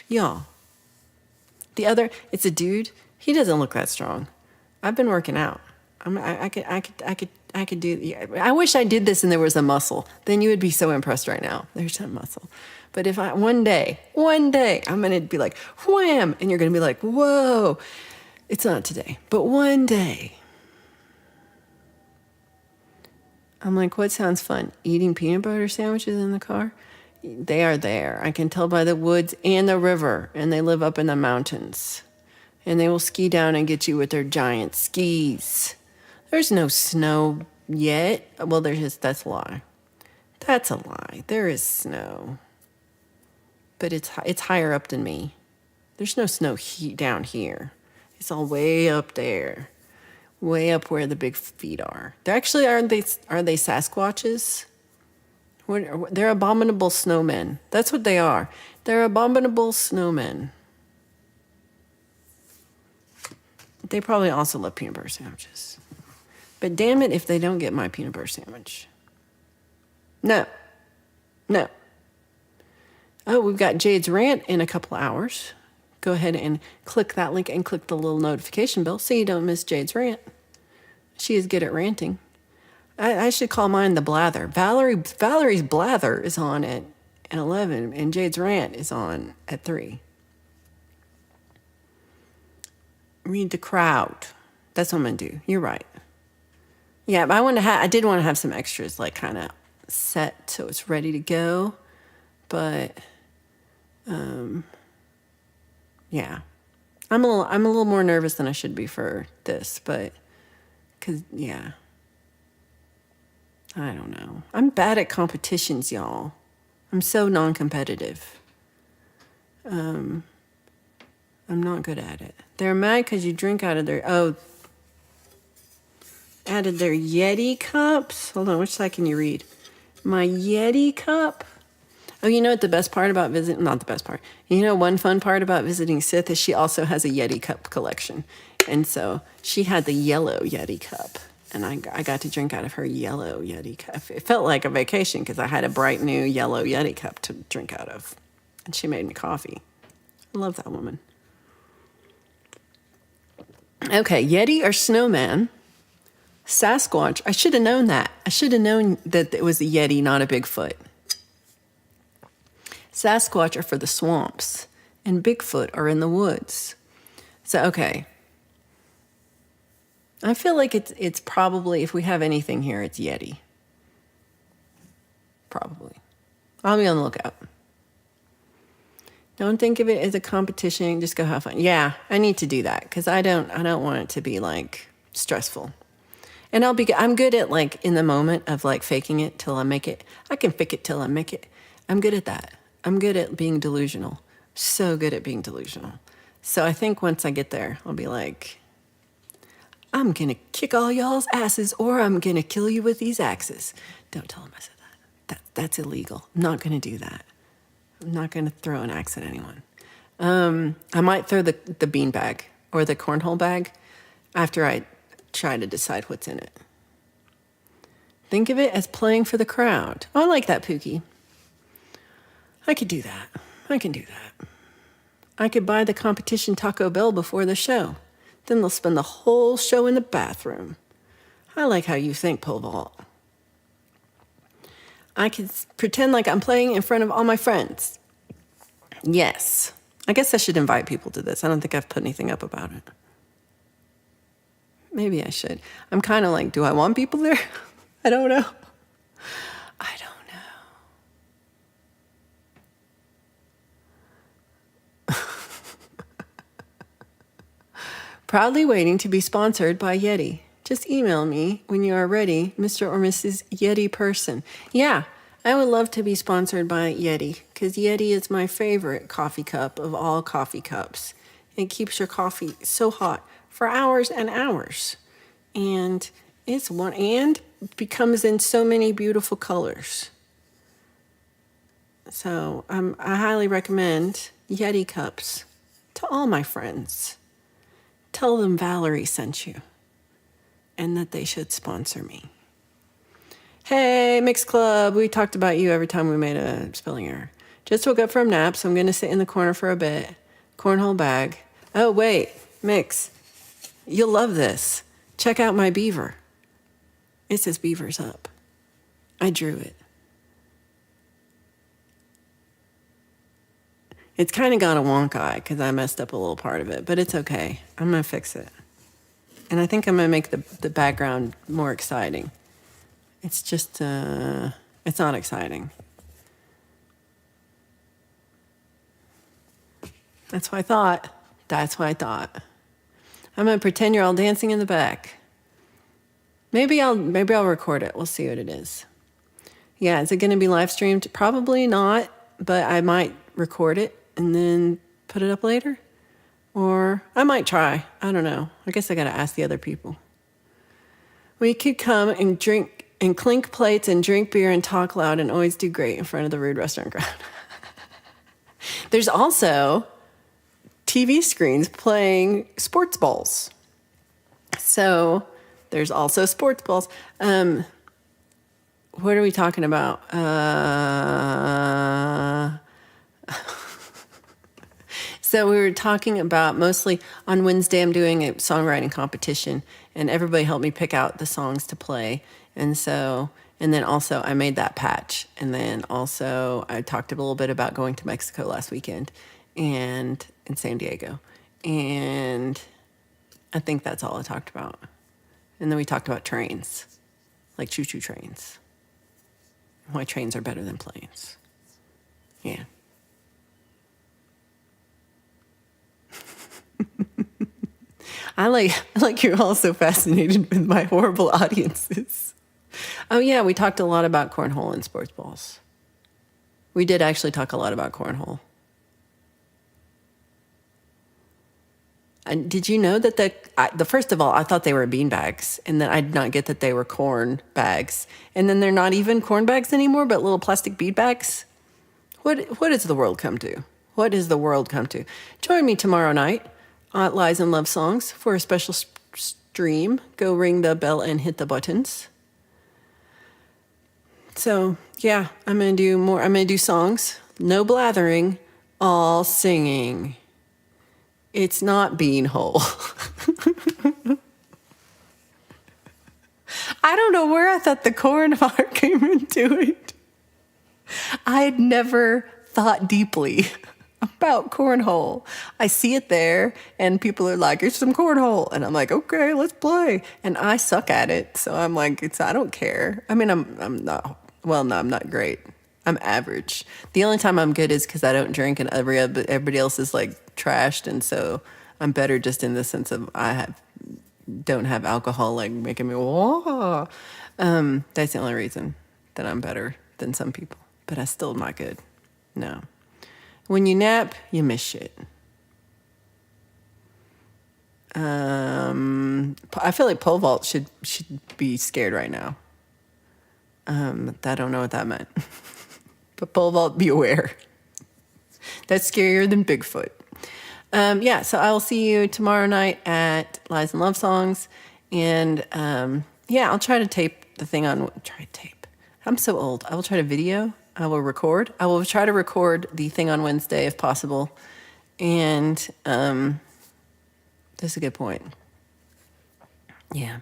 y'all. The other, it's a dude. He doesn't look that strong. I've been working out. I could do. Yeah, I wish I did this and there was a muscle. Then you would be so impressed right now. There's some muscle. But if one day, I'm going to be like, wham, and you're going to be like, whoa. It's not today, but one day. I'm like, what sounds fun? Eating peanut butter sandwiches in the car? They are there. I can tell by the woods and the river, and they live up in the mountains. And they will ski down and get you with their giant skis. There's no snow yet. Well, that's a lie. That's a lie. There is snow. But it's higher up than me. There's no snow down here. It's all way up there. Way up where the big feet are. They're actually, are they Sasquatches? They're abominable snowmen. That's what they are. They're abominable snowmen. They probably also love peanut butter sandwiches. But damn it if they don't get my peanut butter sandwich. No. Oh, we've got Jade's rant in a couple of hours. Go ahead and click that link and click the little notification bell so you don't miss Jade's rant. She is good at ranting. I should call mine the blather. Valerie's blather is on at 11, and Jade's rant is on at 3. Read the crowd. That's what I'm going to do. You're right. Yeah, but I did want to have some extras, like kind of set so it's ready to go. But, yeah. I'm a little more nervous than I should be for this, but, yeah. I don't know. I'm bad at competitions, y'all. I'm so non-competitive. I'm not good at it. They're mad because you drink out of added their Yeti cups. Hold on, which side can you read? My Yeti cup. Oh, you know what the best part about not the best part. You know, one fun part about visiting Sith is she also has a Yeti cup collection. And so she had the yellow Yeti cup. And I got to drink out of her yellow Yeti cup. It felt like a vacation because I had a bright new yellow Yeti cup to drink out of. And she made me coffee. I love that woman. Okay, Yeti or snowman? Sasquatch. I should have known that. I should have known that it was a Yeti, not a Bigfoot. Sasquatch are for the swamps, and Bigfoot are in the woods. So, okay. I feel like it's probably, if we have anything here, it's Yeti. Probably. I'll be on the lookout. Don't think of it as a competition. Just go have fun. Yeah, I need to do that because I don't want it to be like stressful. And I'm good at like in the moment of like faking it till I make it. I can fake it till I make it. I'm good at that. I'm good at being delusional. So good at being delusional. So I think once I get there, I'll be like, I'm going to kick all y'all's asses or I'm going to kill you with these axes. Don't tell them I said that. That's illegal. I'm not going to do that. I'm not going to throw an axe at anyone. I might throw the bean bag or the cornhole bag after I try to decide what's in it. Think of it as playing for the crowd. Oh, I like that, Pookie. I could do that. I can do that. I could buy the competition Taco Bell before the show. Then they'll spend the whole show in the bathroom. I like how you think, pole vault. I could pretend like I'm playing in front of all my friends. Yes. I guess I should invite people to this. I don't think I've put anything up about it. Maybe I should. I'm kind of like, do I want people there? I don't know. I don't know. Proudly waiting to be sponsored by Yeti. Just email me when you are ready, Mr. or Mrs. Yeti person. Yeah, I would love to be sponsored by Yeti because Yeti is my favorite coffee cup of all coffee cups. It keeps your coffee so hot for hours and hours. And becomes in so many beautiful colors. So I highly recommend Yeti cups to all my friends. Tell them Valerie sent you and that they should sponsor me. Hey, Mix Club, we talked about you every time we made a spelling error. Just woke up from nap, so I'm going to sit in the corner for a bit. Cornhole bag. Oh, wait, Mix, you'll love this. Check out my beaver. It says beaver's up. I drew it. It's kind of got a wonk eye because I messed up a little part of it, but it's okay. I'm going to fix it. And I think I'm going to make the background more exciting. It's just, it's not exciting. That's what I thought. I'm going to pretend you're all dancing in the back. Maybe I'll record it. We'll see what it is. Yeah, is it going to be live streamed? Probably not, but I might record it and then put it up later. Or I might try. I don't know. I guess I got to ask the other people. We could come and drink and clink plates and drink beer and talk loud and always do great in front of the rude restaurant crowd. There's also TV screens playing sports balls. So there's also sports balls. What are we talking about? So we were talking about mostly on Wednesday, I'm doing a songwriting competition and everybody helped me pick out the songs to play. And then also I made that patch. And then also I talked a little bit about going to Mexico last weekend and in San Diego. And I think that's all I talked about. And then we talked about trains, like choo-choo trains. Why trains are better than planes. Yeah. I like you're also fascinated with my horrible audiences. Oh yeah, we talked a lot about cornhole and sports balls. We did actually talk a lot about cornhole. And did you know that first of all, I thought they were bean bags, and then I did not get that they were corn bags. And then they're not even corn bags anymore, but little plastic bead bags. What has the world come to? What has the world come to? Join me tomorrow night at Lies and Love Songs for a special stream. Go ring the bell and hit the buttons. So, yeah, I'm going to do songs. No blathering, all singing. It's not beanhole. I don't know where I thought the corn part came into it. I had never thought deeply about cornhole. I see it there and people are like, it's some cornhole. And I'm like, okay, let's play. And I suck at it. So I'm like, I don't care. I mean, I'm not great. I'm average. The only time I'm good is because I don't drink and everybody else is like trashed. And so I'm better just in the sense of don't have alcohol like making me whoa. That's the only reason that I'm better than some people. But I still am not good. No. When you nap, you miss shit. I feel like pole vault should be scared right now. I don't know what that meant. But pole vault, be aware. That's scarier than Bigfoot. So I will see you tomorrow night at Lies and Love Songs. And I'll try to tape the thing on. I'm so old. I will try to video. I will record. I will try to record the thing on Wednesday if possible. And that's a good point. Yeah.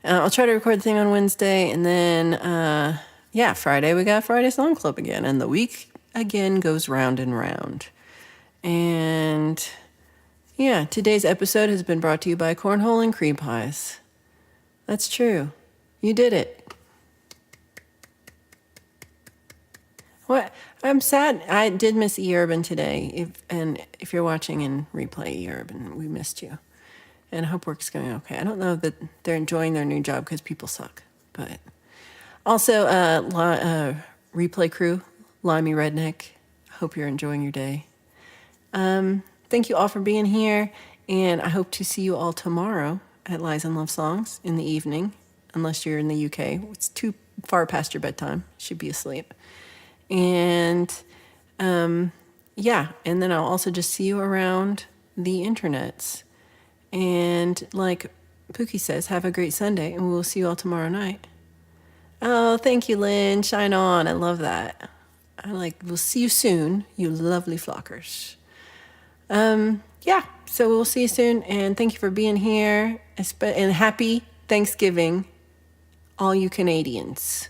I'll try to record the thing on Wednesday. And then, Friday, we got Friday Song Club again. And the week again goes round and round. And today's episode has been brought to you by Cornhole and Cream Pies. That's true. You did it. What? I'm sad. I did miss E-Urban today. If you're watching in replay E-Urban, we missed you. And I hope work's going okay. I don't know that they're enjoying their new job because people suck. But also, replay crew, Limey Redneck. Hope you're enjoying your day. Thank you all for being here. And I hope to see you all tomorrow at Lies and Love Songs in the evening. Unless you're in the UK. It's too far past your bedtime. Should be asleep. And and then I'll also just see you around the internets. And like Pookie says, have a great Sunday, and we'll see you all tomorrow night. Oh, thank you, Lynn. Shine on. I love that. We'll see you soon, you lovely flockers. So we'll see you soon, and thank you for being here. And happy Thanksgiving, all you Canadians.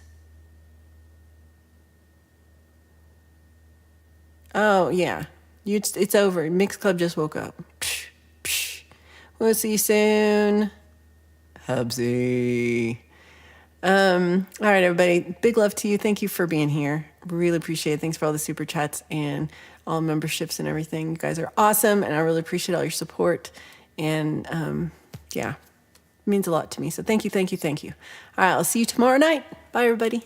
Oh, yeah. It's over. Mix Club just woke up. Psh, psh. We'll see you soon. Hubsy. All right, everybody. Big love to you. Thank you for being here. Really appreciate it. Thanks for all the super chats and all memberships and everything. You guys are awesome, and I really appreciate all your support. And, it means a lot to me. So thank you, thank you, thank you. All right, I'll see you tomorrow night. Bye, everybody.